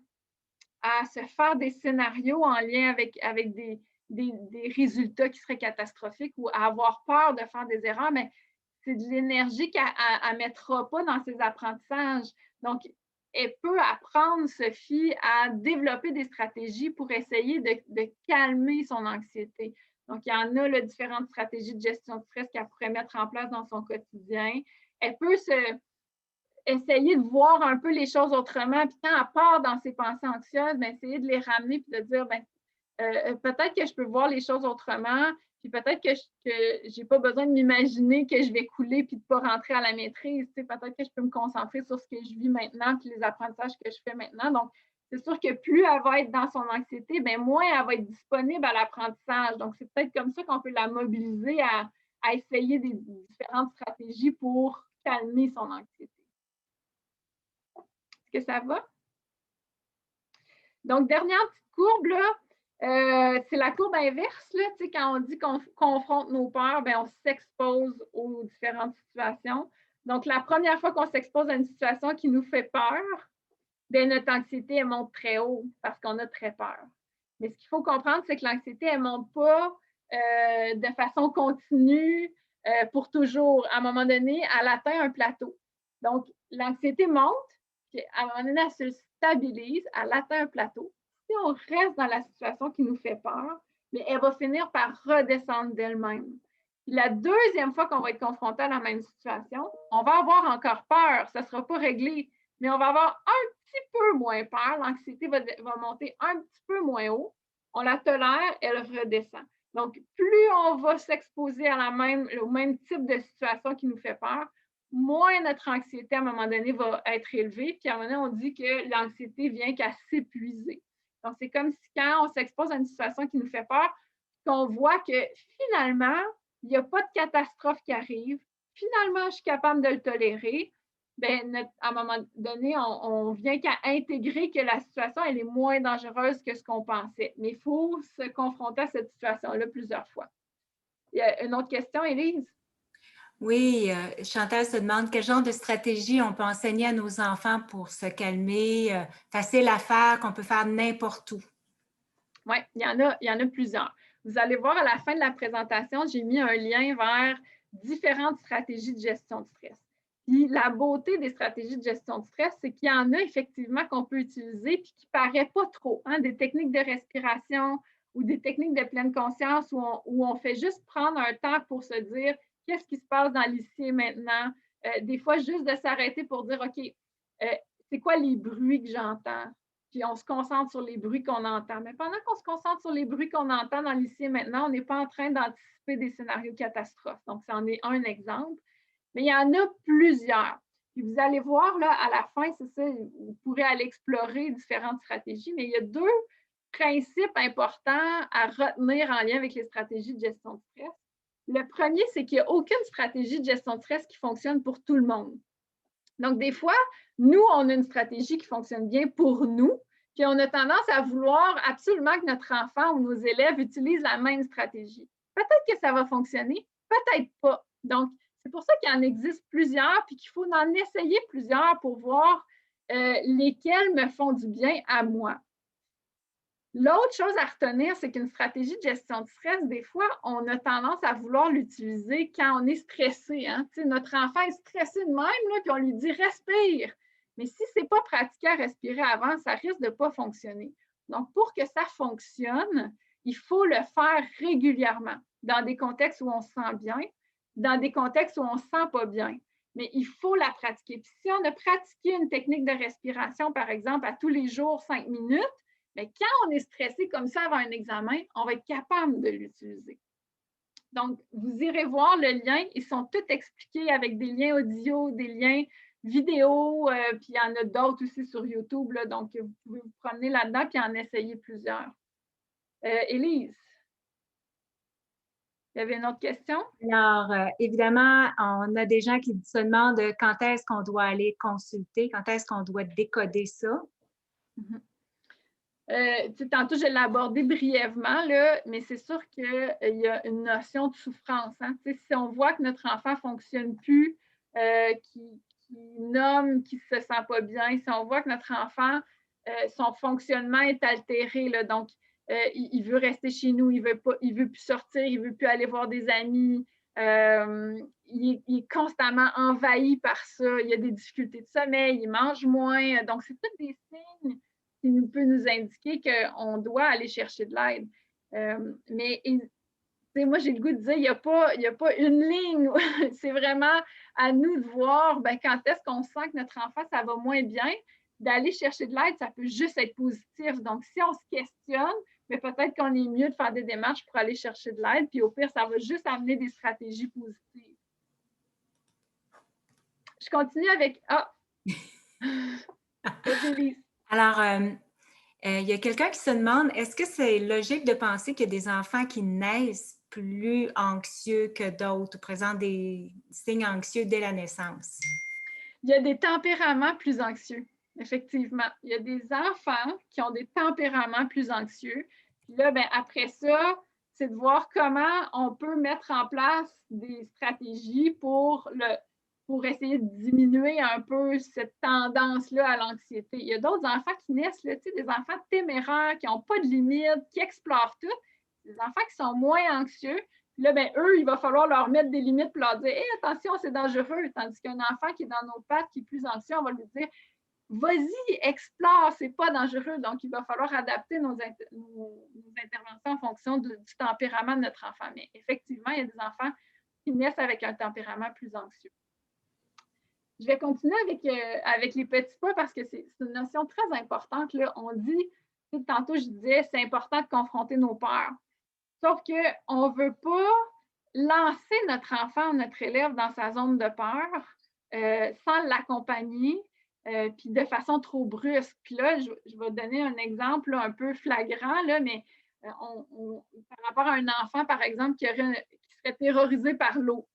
se faire des scénarios en lien avec des résultats qui seraient catastrophiques ou à avoir peur de faire des erreurs, mais c'est de l'énergie qu'elle ne mettra pas dans ses apprentissages. Donc, elle peut apprendre, Sophie, à développer des stratégies pour essayer de calmer son anxiété. Donc, il y en a là, différentes stratégies de gestion de stress qu'elle pourrait mettre en place dans son quotidien. Elle peut essayer de voir un peu les choses autrement, puis quand elle part dans ses pensées anxieuses, bien, essayer de les ramener puis de dire, bien, peut-être que je peux voir les choses autrement, puis peut-être que je n'ai pas besoin de m'imaginer que je vais couler puis de ne pas rentrer à la maîtrise. Peut-être que je peux me concentrer sur ce que je vis maintenant puis les apprentissages que je fais maintenant. Donc, c'est sûr que plus elle va être dans son anxiété, bien, moins elle va être disponible à l'apprentissage. Donc, c'est peut-être comme ça qu'on peut la mobiliser à essayer des différentes stratégies pour calmer son anxiété. Est-ce que ça va? Donc, dernière petite courbe, là, c'est la courbe inverse. Là, quand on dit qu'on confronte nos peurs, bien, on s'expose aux différentes situations. Donc, la première fois qu'on s'expose à une situation qui nous fait peur, bien, notre anxiété, elle monte très haut parce qu'on a très peur. Mais ce qu'il faut comprendre, c'est que l'anxiété, elle ne monte pas de façon continue pour toujours. À un moment donné, elle atteint un plateau. Donc, l'anxiété monte, puis à un moment donné, elle se stabilise, elle atteint un plateau. Si on reste dans la situation qui nous fait peur, mais elle va finir par redescendre d'elle-même. Puis la deuxième fois qu'on va être confronté à la même situation, on va avoir encore peur, ça ne sera pas réglé, mais on va avoir un petit peu moins peur, l'anxiété va monter un petit peu moins haut, on la tolère, elle redescend. Donc, plus on va s'exposer au même type de situation qui nous fait peur, moins notre anxiété, à un moment donné, va être élevée. Puis à un moment donné, on dit que l'anxiété vient qu'à s'épuiser. Donc, c'est comme si quand on s'expose à une situation qui nous fait peur, qu'on voit que finalement, il n'y a pas de catastrophe qui arrive. Finalement, je suis capable de le tolérer. Bien, à un moment donné, on vient qu'à intégrer que la situation, elle est moins dangereuse que ce qu'on pensait. Mais il faut se confronter à cette situation-là plusieurs fois. Il y a une autre question, Élise? Oui, Chantal se demande quel genre de stratégie on peut enseigner à nos enfants pour se calmer, facile à faire, qu'on peut faire n'importe où. Oui, il y en a plusieurs. Vous allez voir à la fin de la présentation, j'ai mis un lien vers différentes stratégies de gestion de stress. Puis la beauté des stratégies de gestion de stress, c'est qu'il y en a effectivement qu'on peut utiliser puis qui ne paraît pas trop. Hein, des techniques de respiration ou des techniques de pleine conscience où on fait juste prendre un temps pour se dire qu'est-ce qui se passe dans l'ici et maintenant. Des fois, juste de s'arrêter pour dire, OK, c'est quoi les bruits que j'entends? Puis on se concentre sur les bruits qu'on entend. Mais pendant qu'on se concentre sur les bruits qu'on entend dans l'ici et maintenant, on n'est pas en train d'anticiper des scénarios catastrophes. Donc, c'en est un exemple. Mais il y en a plusieurs. Puis vous allez voir là, à la fin, c'est ça, vous pourrez aller explorer différentes stratégies, mais il y a 2 principes importants à retenir en lien avec les stratégies de gestion de stress. Le premier, c'est qu'il n'y a aucune stratégie de gestion de stress qui fonctionne pour tout le monde. Donc, des fois, nous, on a une stratégie qui fonctionne bien pour nous, puis on a tendance à vouloir absolument que notre enfant ou nos élèves utilisent la même stratégie. Peut-être que ça va fonctionner, peut-être pas. Donc, c'est pour ça qu'il en existe plusieurs, puis qu'il faut en essayer plusieurs pour voir lesquels me font du bien à moi. L'autre chose à retenir, c'est qu'une stratégie de gestion de stress, des fois, on a tendance à vouloir l'utiliser quand on est stressé. Hein? Notre enfant est stressé de même, là, puis on lui dit « respire ». Mais si ce n'est pas pratiqué à respirer avant, ça risque de ne pas fonctionner. Donc, pour que ça fonctionne, il faut le faire régulièrement, dans des contextes où on se sent bien, dans des contextes où on ne se sent pas bien. Mais il faut la pratiquer. Puis si on a pratiqué une technique de respiration, par exemple, à tous les jours, 5 minutes, mais quand on est stressé comme ça avant un examen, on va être capable de l'utiliser. Donc, vous irez voir le lien. Ils sont tous expliqués avec des liens audio, des liens vidéo, puis il y en a d'autres aussi sur YouTube. Là, donc, vous pouvez vous promener là-dedans puis en essayer plusieurs. Élise, il y avait une autre question? Alors, évidemment, on a des gens qui se demandent quand est-ce qu'on doit aller consulter, quand est-ce qu'on doit décoder ça. Tantôt, je l'ai abordé brièvement, là, mais c'est sûr qu'il y a une notion de souffrance. Hein. Si on voit que notre enfant ne fonctionne plus, qui nomme, qui ne se sent pas bien, si on voit que notre enfant, son fonctionnement est altéré, là, donc il veut rester chez nous, il veut plus sortir, il ne veut plus aller voir des amis, il est constamment envahi par ça, il y a des difficultés de sommeil, il mange moins. Donc, c'est tous des signes qui peut nous indiquer qu'on doit aller chercher de l'aide. Mais moi, j'ai le goût de dire, il n'y a pas une ligne. C'est vraiment à nous de voir quand est-ce qu'on sent que notre enfant, ça va moins bien. D'aller chercher de l'aide, ça peut juste être positif. Donc, si on se questionne, mais peut-être qu'on est mieux de faire des démarches pour aller chercher de l'aide. Puis au pire, ça va juste amener des stratégies positives. Je continue avec... Alors, il y a quelqu'un qui se demande, est-ce que c'est logique de penser qu'il y a des enfants qui naissent plus anxieux que d'autres ou présentent des signes anxieux dès la naissance? Il y a des tempéraments plus anxieux, effectivement. Il y a des enfants qui ont des tempéraments plus anxieux. Puis là, après ça, c'est de voir comment on peut mettre en place des stratégies pour essayer de diminuer un peu cette tendance-là à l'anxiété. Il y a d'autres enfants qui naissent, là, des enfants téméraires, qui n'ont pas de limites, qui explorent tout. Des enfants qui sont moins anxieux. Puis là, eux, il va falloir leur mettre des limites pour leur dire hey, attention, c'est dangereux. Tandis qu'un enfant qui est dans nos pattes, qui est plus anxieux, on va lui dire vas-y, explore, c'est pas dangereux. Donc, il va falloir adapter nos interventions en fonction du tempérament de notre enfant. Mais effectivement, il y a des enfants qui naissent avec un tempérament plus anxieux. Je vais continuer avec les petits pas parce que c'est une notion très importante. Là. On dit, tantôt je disais, c'est important de confronter nos peurs. Sauf qu'on ne veut pas lancer notre enfant, notre élève dans sa zone de peur sans l'accompagner puis de façon trop brusque. Puis là, je vais donner un exemple là, un peu flagrant, là, mais par rapport à un enfant, par exemple, qui serait terrorisé par l'eau.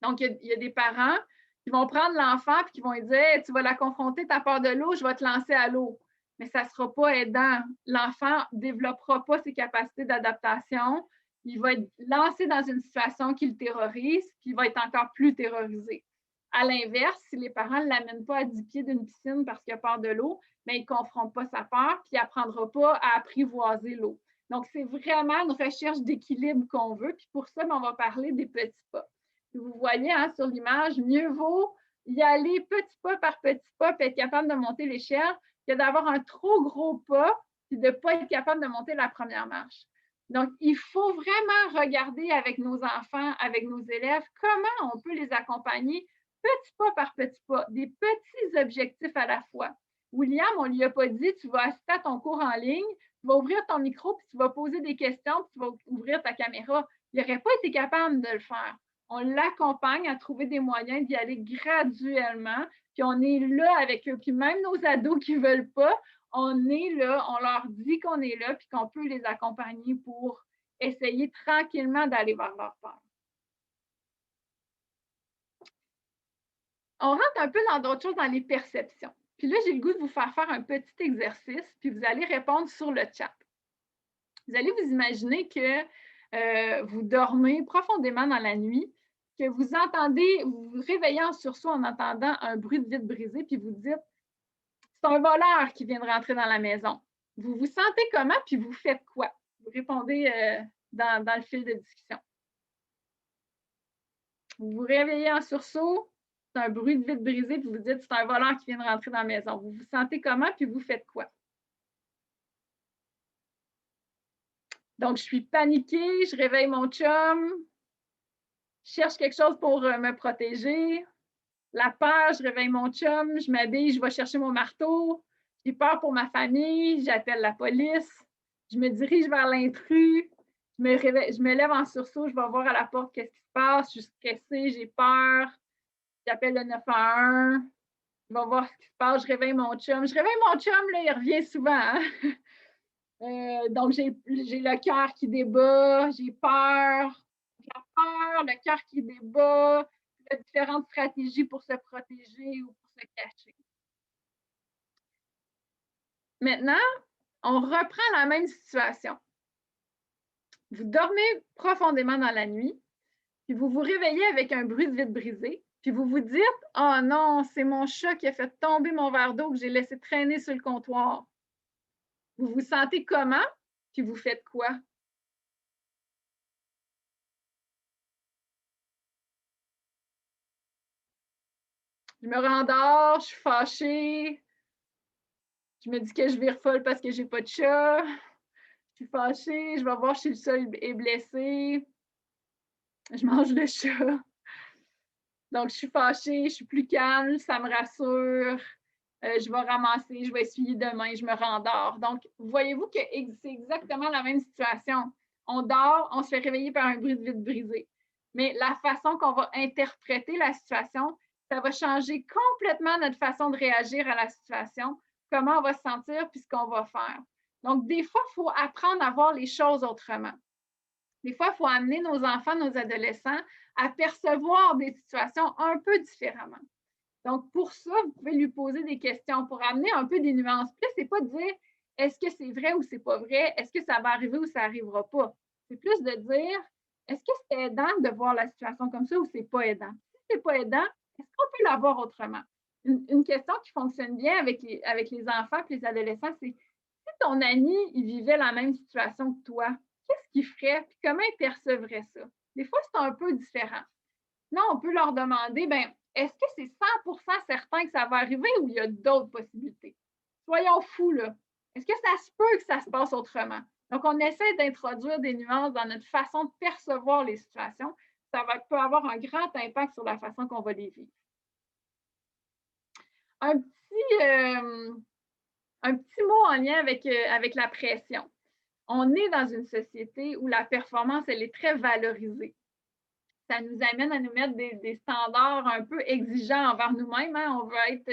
Donc, il y a des parents qui vont prendre l'enfant et qui vont lui dire hey, tu vas la confronter, ta peur de l'eau, je vais te lancer à l'eau. Mais ça ne sera pas aidant. L'enfant ne développera pas ses capacités d'adaptation. Il va être lancé dans une situation qui le terrorise, puis il va être encore plus terrorisé. À l'inverse, si les parents ne l'amènent pas à 10 pieds d'une piscine parce qu'il a peur de l'eau, mais il ne confronte pas sa peur, puis il n'apprendra pas à apprivoiser l'eau. Donc, c'est vraiment une recherche d'équilibre qu'on veut. Puis pour ça, on va parler des petits pas. Vous voyez hein, sur l'image, mieux vaut y aller petit pas par petit pas, puis être capable de monter l'échelle, que d'avoir un trop gros pas, puis de ne pas être capable de monter la première marche. Donc, il faut vraiment regarder avec nos enfants, avec nos élèves, comment on peut les accompagner petit pas par petit pas, des petits objectifs à la fois. William, on ne lui a pas dit, tu vas assister à ton cours en ligne, tu vas ouvrir ton micro, puis tu vas poser des questions, puis tu vas ouvrir ta caméra. Il n'aurait pas été capable de le faire. On l'accompagne à trouver des moyens d'y aller graduellement, puis on est là avec eux. Puis même nos ados qui ne veulent pas, on est là, on leur dit qu'on est là, puis qu'on peut les accompagner pour essayer tranquillement d'aller vers leur peur. On rentre un peu dans d'autres choses, dans les perceptions. Puis là, j'ai le goût de vous faire un petit exercice, puis vous allez répondre sur le chat. Vous allez vous imaginer que vous dormez profondément dans la nuit, que vous entendez, vous vous réveillez en sursaut en entendant un bruit de vitre brisée, puis vous dites « c'est un voleur qui vient de rentrer dans la maison ». Vous vous sentez comment, puis vous faites quoi? Vous répondez dans le fil de discussion. Vous vous réveillez en sursaut, c'est un bruit de vitre brisée, puis vous dites c'est un voleur qui vient de rentrer dans la maison. Vous vous sentez comment, puis vous faites quoi? Donc, je suis paniquée, je réveille mon chum, je cherche quelque chose pour me protéger. La peur, je réveille mon chum, je m'habille, je vais chercher mon marteau. J'ai peur pour ma famille, j'appelle la police, je me dirige vers l'intrus, je me lève en sursaut, je vais voir à la porte qu'est-ce qui se passe, je suis stressée, j'ai peur. J'appelle le 911, je vais voir ce qui se passe, je réveille mon chum. Je réveille mon chum, là, il revient souvent. Hein? Donc, j'ai le cœur qui débat, j'ai peur, le cœur qui débat, il y a différentes stratégies pour se protéger ou pour se cacher. Maintenant, on reprend la même situation. Vous dormez profondément dans la nuit, puis vous vous réveillez avec un bruit de vitre brisée. Puis vous vous dites « oh non, c'est mon chat qui a fait tomber mon verre d'eau que j'ai laissé traîner sur le comptoir ». Vous vous sentez comment? Puis vous faites quoi? Je me rendors, je suis fâchée. Je me dis que je vire folle parce que j'ai pas de chat. Je suis fâchée, je vais voir si le chat est blessé. Je mange le chat. Donc, je suis fâchée, je suis plus calme, ça me rassure. Je vais ramasser, je vais essuyer demain, je me rendors. Donc, voyez-vous que c'est exactement la même situation. On dort, on se fait réveiller par un bruit de vitre brisée. Mais la façon qu'on va interpréter la situation, ça va changer complètement notre façon de réagir à la situation, comment on va se sentir, puis ce qu'on va faire. Donc, des fois, il faut apprendre à voir les choses autrement. Des fois, il faut amener nos enfants, nos adolescents à percevoir des situations un peu différemment. Donc, pour ça, vous pouvez lui poser des questions pour amener un peu des nuances. Puis là, ce n'est pas de dire est-ce que c'est vrai ou c'est pas vrai, est-ce que ça va arriver ou ça n'arrivera pas. C'est plus de dire est-ce que c'est aidant de voir la situation comme ça ou c'est pas aidant? Si c'est pas aidant, est-ce qu'on peut la voir autrement? Une question qui fonctionne bien avec les enfants et les adolescents, c'est si ton ami il vivait la même situation que toi, qu'est-ce qu'il ferait? Puis comment il percevrait ça? Des fois, c'est un peu différent. Là, on peut leur demander, est-ce que c'est 100% certain que ça va arriver ou il y a d'autres possibilités? Soyons fous, là. Est-ce que ça se peut que ça se passe autrement? Donc, on essaie d'introduire des nuances dans notre façon de percevoir les situations. Ça peut avoir un grand impact sur la façon qu'on va les vivre. Un petit mot en lien avec la pression. On est dans une société où la performance, elle est très valorisée. Ça nous amène à nous mettre des standards un peu exigeants envers nous-mêmes. Hein? On veut être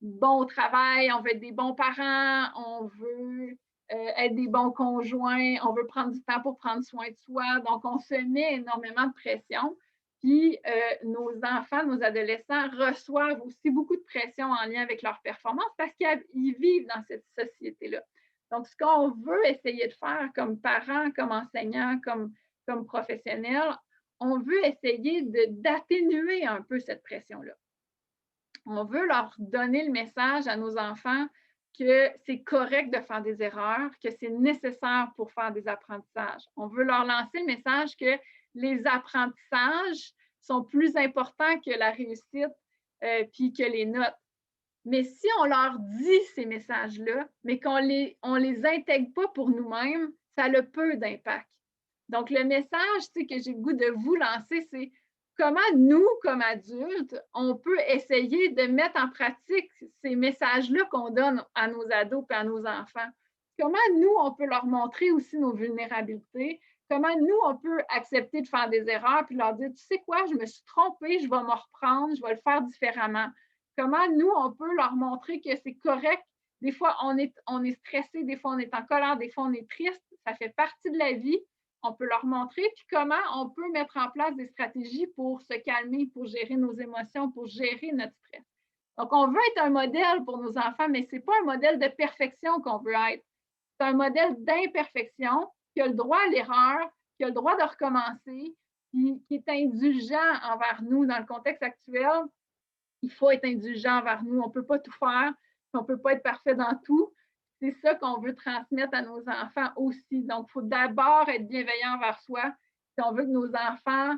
bon au travail, on veut être des bons parents, on veut être des bons conjoints, on veut prendre du temps pour prendre soin de soi. Donc, on se met énormément de pression. Puis, nos enfants, nos adolescents reçoivent aussi beaucoup de pression en lien avec leur performance parce qu'ils vivent dans cette société-là. Donc, ce qu'on veut essayer de faire comme parents, comme enseignants, comme professionnels, on veut essayer d'atténuer un peu cette pression-là. On veut leur donner le message à nos enfants que c'est correct de faire des erreurs, que c'est nécessaire pour faire des apprentissages. On veut leur lancer le message que les apprentissages sont plus importants que la réussite puis que les notes. Mais si on leur dit ces messages-là, mais qu'on les intègre pas pour nous-mêmes, ça a le peu d'impact. Donc, le message que j'ai le goût de vous lancer, c'est comment nous, comme adultes, on peut essayer de mettre en pratique ces messages-là qu'on donne à nos ados et à nos enfants. Comment nous, on peut leur montrer aussi nos vulnérabilités, comment nous, on peut accepter de faire des erreurs puis leur dire, tu sais quoi, je me suis trompée, je vais me reprendre, je vais le faire différemment. Comment nous, on peut leur montrer que c'est correct. Des fois, on est stressé, des fois, on est en colère, des fois, on est triste. Ça fait partie de la vie. On peut leur montrer, puis comment on peut mettre en place des stratégies pour se calmer, pour gérer nos émotions, pour gérer notre stress. Donc, on veut être un modèle pour nos enfants, mais ce n'est pas un modèle de perfection qu'on veut être. C'est un modèle d'imperfection qui a le droit à l'erreur, qui a le droit de recommencer, qui est indulgent envers nous dans le contexte actuel. Il faut être indulgent envers nous. On ne peut pas tout faire, on ne peut pas être parfait dans tout. C'est ça qu'on veut transmettre à nos enfants aussi. Donc, il faut d'abord être bienveillant envers soi si on veut que nos enfants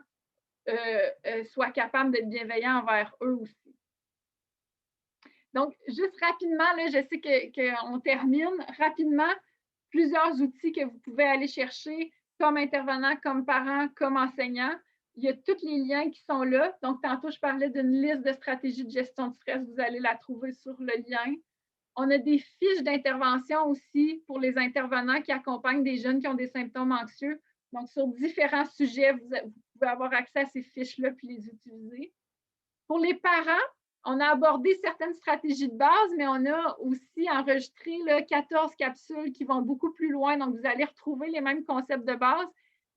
soient capables d'être bienveillants envers eux aussi. Donc, juste rapidement, là, je sais qu'on termine. Rapidement, plusieurs outils que vous pouvez aller chercher comme intervenant, comme parent, comme enseignant. Il y a tous les liens qui sont là. Donc, tantôt, je parlais d'une liste de stratégies de gestion de stress. Vous allez la trouver sur le lien. On a des fiches d'intervention aussi pour les intervenants qui accompagnent des jeunes qui ont des symptômes anxieux. Donc, sur différents sujets, vous pouvez avoir accès à ces fiches-là puis les utiliser. Pour les parents, on a abordé certaines stratégies de base, mais on a aussi enregistré 14 capsules qui vont beaucoup plus loin. Donc, vous allez retrouver les mêmes concepts de base.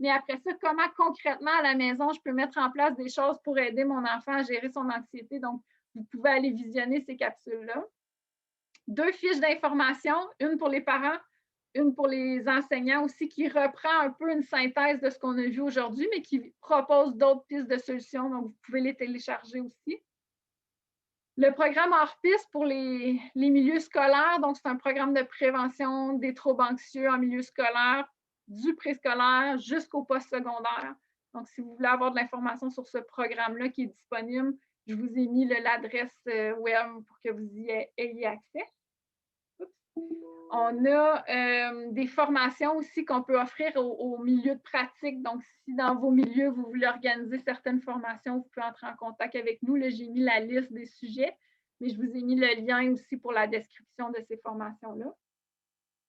Mais après ça, comment concrètement à la maison, je peux mettre en place des choses pour aider mon enfant à gérer son anxiété. Donc, vous pouvez aller visionner ces capsules-là. 2 fiches d'information, une pour les parents, une pour les enseignants aussi, qui reprend un peu une synthèse de ce qu'on a vu aujourd'hui, mais qui propose d'autres pistes de solutions. Donc, vous pouvez les télécharger aussi. Le programme hors piste pour les milieux scolaires, donc c'est un programme de prévention des troubles anxieux en milieu scolaire, du préscolaire jusqu'au postsecondaire. Donc, si vous voulez avoir de l'information sur ce programme-là qui est disponible, je vous ai mis l'adresse web pour que vous y ayez accès. On a des formations aussi qu'on peut offrir au milieu de pratique. Donc, si dans vos milieux, vous voulez organiser certaines formations, vous pouvez entrer en contact avec nous. Là, j'ai mis la liste des sujets, mais je vous ai mis le lien aussi pour la description de ces formations-là.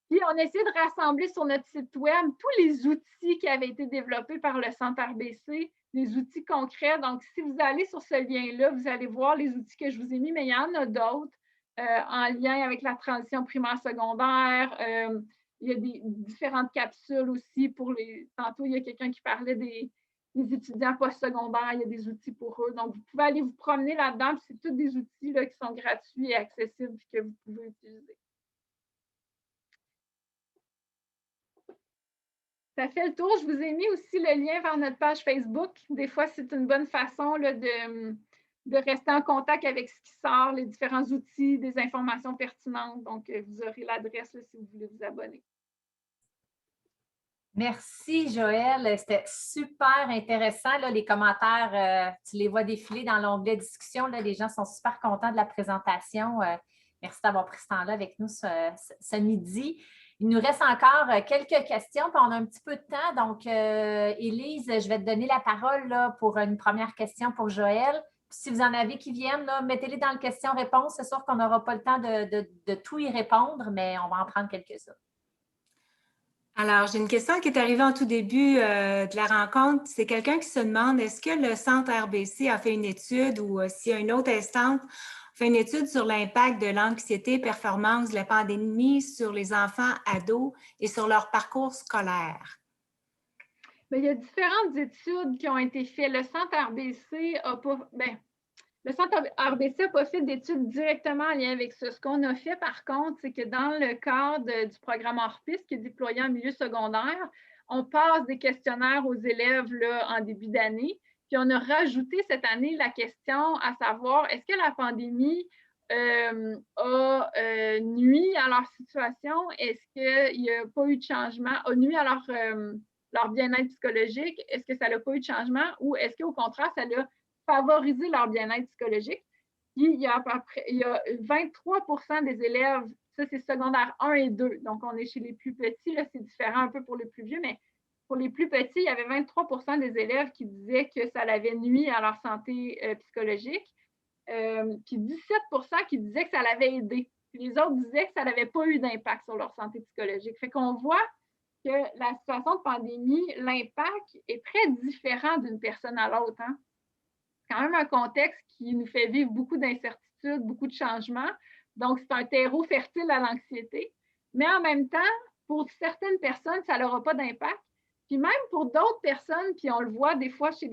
Puis, on essaie de rassembler sur notre site web tous les outils qui avaient été développés par le Centre RBC, des outils concrets. Donc, si vous allez sur ce lien-là, vous allez voir les outils que je vous ai mis, mais il y en a d'autres. En lien avec la transition primaire-secondaire. Il y a des différentes capsules aussi pour les... Tantôt, il y a quelqu'un qui parlait des étudiants postsecondaires. Il y a des outils pour eux. Donc, vous pouvc'est aller vous promener là-dedans. C'est tous des outils là, qui sont gratuits et accessibles et que vous pouvez utiliser. Ça fait le tour. Je vous ai mis aussi le lien vers notre page Facebook. Des fois, c'est une bonne façon là, de rester en contact avec ce qui sort, les différents outils, des informations pertinentes. Donc, vous aurez l'adresse si vous voulez vous abonner. Merci, Joëlle. C'était super intéressant. Là, les commentaires, tu les vois défiler dans l'onglet discussion. Là, les gens sont super contents de la présentation. Merci d'avoir pris ce temps-là avec nous ce midi. Il nous reste encore quelques questions, puis on a un petit peu de temps. Donc, Élise, je vais te donner la parole là, pour une première question pour Joëlle. Si vous en avez qui viennent, mettez-les dans le question-réponse. C'est sûr qu'on n'aura pas le temps de tout y répondre, mais on va en prendre quelques-uns. Alors, j'ai une question qui est arrivée en tout début de la rencontre. C'est quelqu'un qui se demande, est-ce que le Centre RBC a fait une étude ou s'il y a une autre instance fait une étude sur l'impact de l'anxiété performance de la pandémie sur les enfants ados et sur leur parcours scolaire? Bien, il y a différentes études qui ont été faites. Le Centre RBC n'a pas... le Centre RBC n'a pas fait d'études directement en lien avec ça. Ce qu'on a fait, par contre, c'est que dans le cadre du programme Hors-Piste qui est déployé en milieu secondaire, on passe des questionnaires aux élèves là, en début d'année. Puis on a rajouté cette année la question à savoir, est-ce que la pandémie a nuit à leur situation? Est-ce qu'il n'y a pas eu de changement? A nuit à leur bien-être psychologique? Est-ce que ça n'a pas eu de changement? Ou est-ce qu'au contraire, ça a favorisé leur bien-être psychologique? Puis, il y a 23% des élèves, ça c'est secondaire 1 et 2, donc on est chez les plus petits, là c'est différent un peu pour les plus vieux, mais pour les plus petits, il y avait 23% des élèves qui disaient que ça l'avait nuit à leur santé psychologique, puis 17% qui disaient que ça l'avait aidé. Puis les autres disaient que ça n'avait pas eu d'impact sur leur santé psychologique. Fait qu'on voit que la situation de pandémie, l'impact est très différent d'une personne à l'autre. Hein? C'est quand même un contexte qui nous fait vivre beaucoup d'incertitudes, beaucoup de changements. Donc, c'est un terreau fertile à l'anxiété. Mais en même temps, pour certaines personnes, ça n'aura pas d'impact. Puis même pour d'autres personnes, puis on le voit des fois chez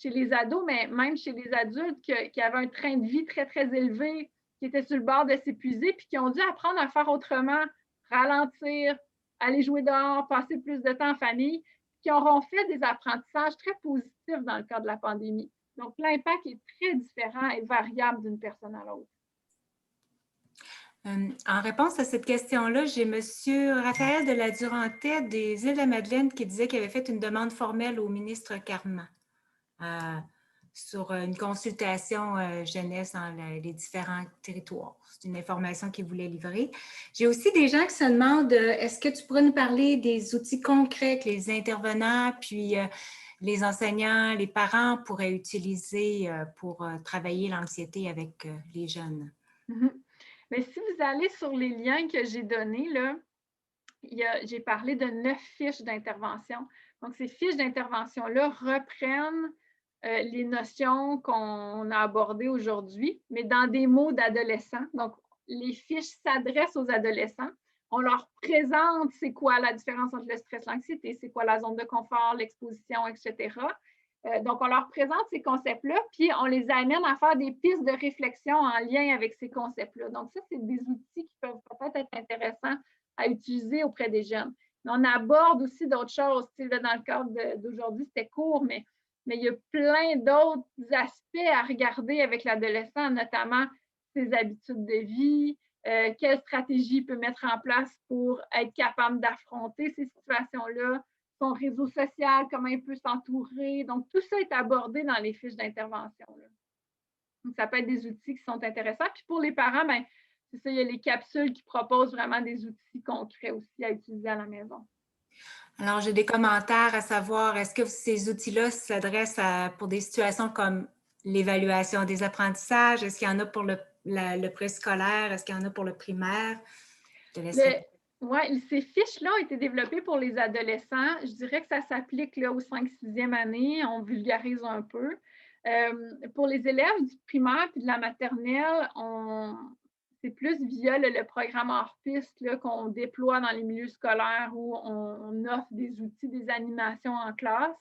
les ados, mais même chez les adultes qui avaient un train de vie très, très élevé, qui étaient sur le bord de s'épuiser, puis qui ont dû apprendre à faire autrement, ralentir, aller jouer dehors, passer plus de temps en famille, qui auront fait des apprentissages très positifs dans le cadre de la pandémie. Donc, l'impact est très différent et variable d'une personne à l'autre. En réponse à cette question-là, j'ai M. Raphaël de la Durantaye des Îles-de-la-Madeleine qui disait qu'il avait fait une demande formelle au ministre Carman sur une consultation jeunesse dans les différents territoires. C'est une information qu'il voulait livrer. J'ai aussi des gens qui se demandent, est-ce que tu pourrais nous parler des outils concrets que les intervenants, puis les enseignants, les parents pourraient utiliser pour travailler l'anxiété avec les jeunes? Mais si vous allez sur les liens que j'ai donnés, là, j'ai parlé de 9 fiches d'intervention. Donc, ces fiches d'intervention-là reprennent les notions qu'on a abordées aujourd'hui, mais dans des mots d'adolescents. Donc, les fiches s'adressent aux adolescents. On leur présente c'est quoi la différence entre le stress, l'anxiété, c'est quoi la zone de confort, l'exposition, etc. Donc, on leur présente ces concepts-là, puis on les amène à faire des pistes de réflexion en lien avec ces concepts-là. Donc, ça, c'est des outils qui peuvent peut-être être intéressants à utiliser auprès des jeunes. Mais on aborde aussi d'autres choses. Dans le cadre d'aujourd'hui, c'était court, mais il y a plein d'autres aspects à regarder avec l'adolescent, notamment ses habitudes de vie, quelle stratégie il peut mettre en place pour être capable d'affronter ces situations-là, son réseau social, comment il peut s'entourer. Donc, tout ça est abordé dans les fiches d'intervention. Donc, ça peut être des outils qui sont intéressants. Puis pour les parents, ben, c'est ça, il y a les capsules qui proposent vraiment des outils concrets aussi à utiliser à la maison. Alors, j'ai des commentaires à savoir, est-ce que ces outils-là s'adressent pour des situations comme l'évaluation des apprentissages? Est-ce qu'il y en a pour le préscolaire? Est-ce qu'il y en a pour le primaire? Oui, ces fiches-là ont été développées pour les adolescents. Je dirais que ça s'applique aux 5-6e année. On vulgarise un peu. Pour les élèves du primaire et de la maternelle, c'est plus via le programme hors piste qu'on déploie dans les milieux scolaires où on offre des outils, des animations en classe.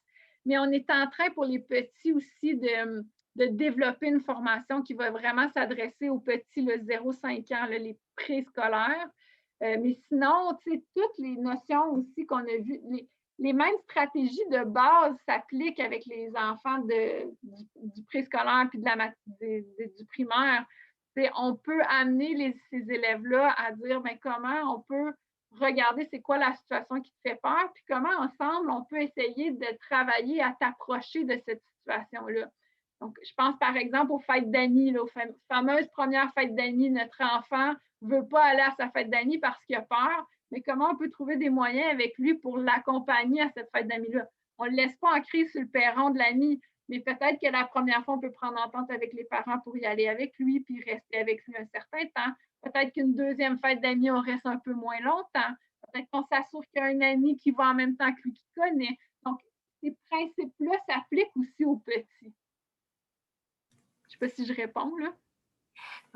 Mais on est en train pour les petits aussi de développer une formation qui va vraiment s'adresser aux petits, le 0-5 ans, les préscolaires. Mais sinon, toutes les notions aussi qu'on a vues, les mêmes stratégies de base s'appliquent avec les enfants du préscolaire puis du primaire. On peut amener ces élèves-là à dire comment on peut regarder c'est quoi la situation qui te fait peur, puis comment ensemble on peut essayer de travailler à t'approcher de cette situation-là. Donc, je pense par exemple aux fêtes d'amis, aux fameuses premières fêtes d'amis. Notre enfant ne veut pas aller à sa fête d'amis parce qu'il a peur, mais comment on peut trouver des moyens avec lui pour l'accompagner à cette fête d'amis-là? On ne le laisse pas en crise sur le perron de l'ami, mais peut-être que la première fois, on peut prendre entente avec les parents pour y aller avec lui, puis rester avec lui un certain temps. Peut-être qu'une deuxième fête d'amis, on reste un peu moins longtemps. Peut-être qu'on s'assure qu'il y a un ami qui va en même temps que lui qui connaît. Donc, ces principes-là s'appliquent aussi aux petits. Je ne sais pas si je réponds, là.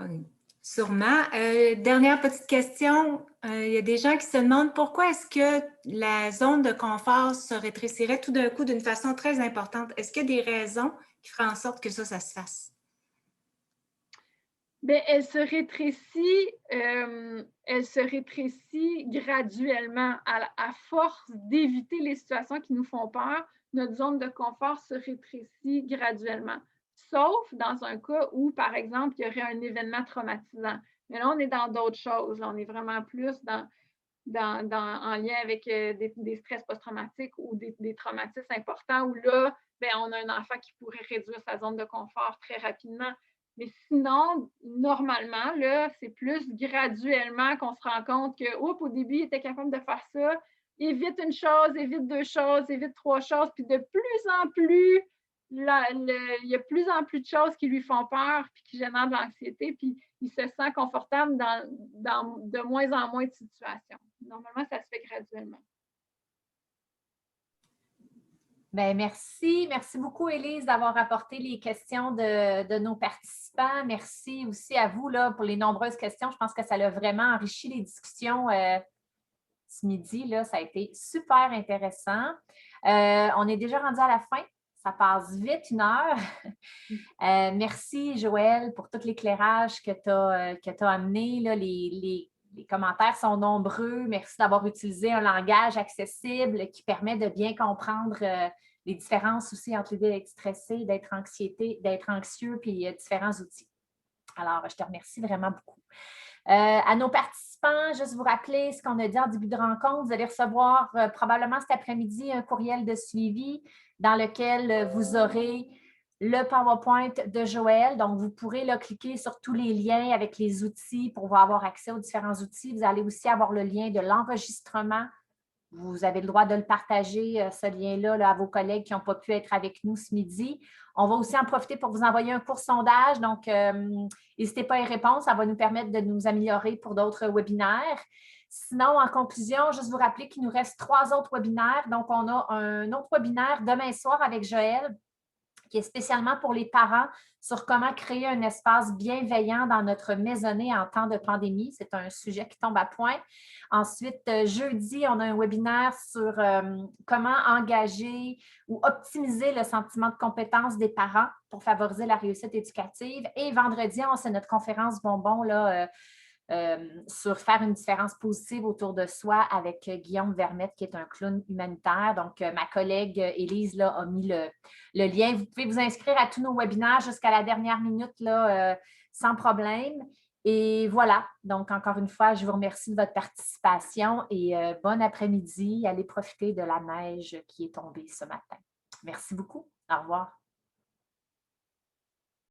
Oui, sûrement. Dernière petite question. Il y a des gens qui se demandent pourquoi est-ce que la zone de confort se rétrécirait tout d'un coup d'une façon très importante. Est-ce qu'il y a des raisons qui feraient en sorte que ça se fasse? Bien, elle se rétrécit graduellement. À force d'éviter les situations qui nous font peur, notre zone de confort se rétrécit graduellement. Sauf dans un cas où, par exemple, il y aurait un événement traumatisant. Mais là, on est dans d'autres choses. Là, on est vraiment plus en lien avec des stress post-traumatiques ou des traumatismes importants où là, bien, on a un enfant qui pourrait réduire sa zone de confort très rapidement. Mais sinon, normalement, là, c'est plus graduellement qu'on se rend compte que, oups, au début, il était capable de faire ça. Évite une chose, évite deux choses, évite trois choses. Puis de plus en plus, il y a plus en plus de choses qui lui font peur puis qui génèrent de l'anxiété. Puis il se sent confortable dans de moins en moins de situations. Normalement, ça se fait graduellement. Bien, merci. Merci beaucoup, Élise, d'avoir apporté les questions de nos participants. Merci aussi à vous là, pour les nombreuses questions. Je pense que ça a vraiment enrichi les discussions ce midi. Là. Ça a été super intéressant. On est déjà rendu à la fin. Ça passe vite, 1 heure. Merci, Joël, pour tout l'éclairage que tu as amené. Là, les commentaires sont nombreux. Merci d'avoir utilisé un langage accessible qui permet de bien comprendre les différences aussi entre l'idée d'être stressé, d'être anxieux, puis différents outils. Alors, je te remercie vraiment beaucoup. À nos participants, juste vous rappeler ce qu'on a dit en début de rencontre. Vous allez recevoir probablement cet après-midi un courriel de suivi dans lequel vous aurez le PowerPoint de Joël. Donc, vous pourrez là, cliquer sur tous les liens avec les outils pour avoir accès aux différents outils. Vous allez aussi avoir le lien de l'enregistrement. Vous avez le droit de le partager, ce lien-là, là, à vos collègues qui n'ont pas pu être avec nous ce midi. On va aussi en profiter pour vous envoyer un court sondage. Donc, n'hésitez pas à y répondre. Ça va nous permettre de nous améliorer pour d'autres webinaires. Sinon, en conclusion, juste vous rappeler qu'il nous reste 3 autres webinaires. Donc, on a un autre webinaire demain soir avec Joël, qui est spécialement pour les parents sur comment créer un espace bienveillant dans notre maisonnée en temps de pandémie. C'est un sujet qui tombe à point. Ensuite, jeudi, on a un webinaire sur comment engager ou optimiser le sentiment de compétence des parents pour favoriser la réussite éducative. Et vendredi, c'est notre conférence bonbon là, sur faire une différence positive autour de soi avec Guillaume Vermette, qui est un clown humanitaire. Donc, ma collègue Élise là, a mis le lien. Vous pouvez vous inscrire à tous nos webinaires jusqu'à la dernière minute là, sans problème. Et voilà. Donc, encore une fois, je vous remercie de votre participation et bon après-midi. Allez profiter de la neige qui est tombée ce matin. Merci beaucoup. Au revoir.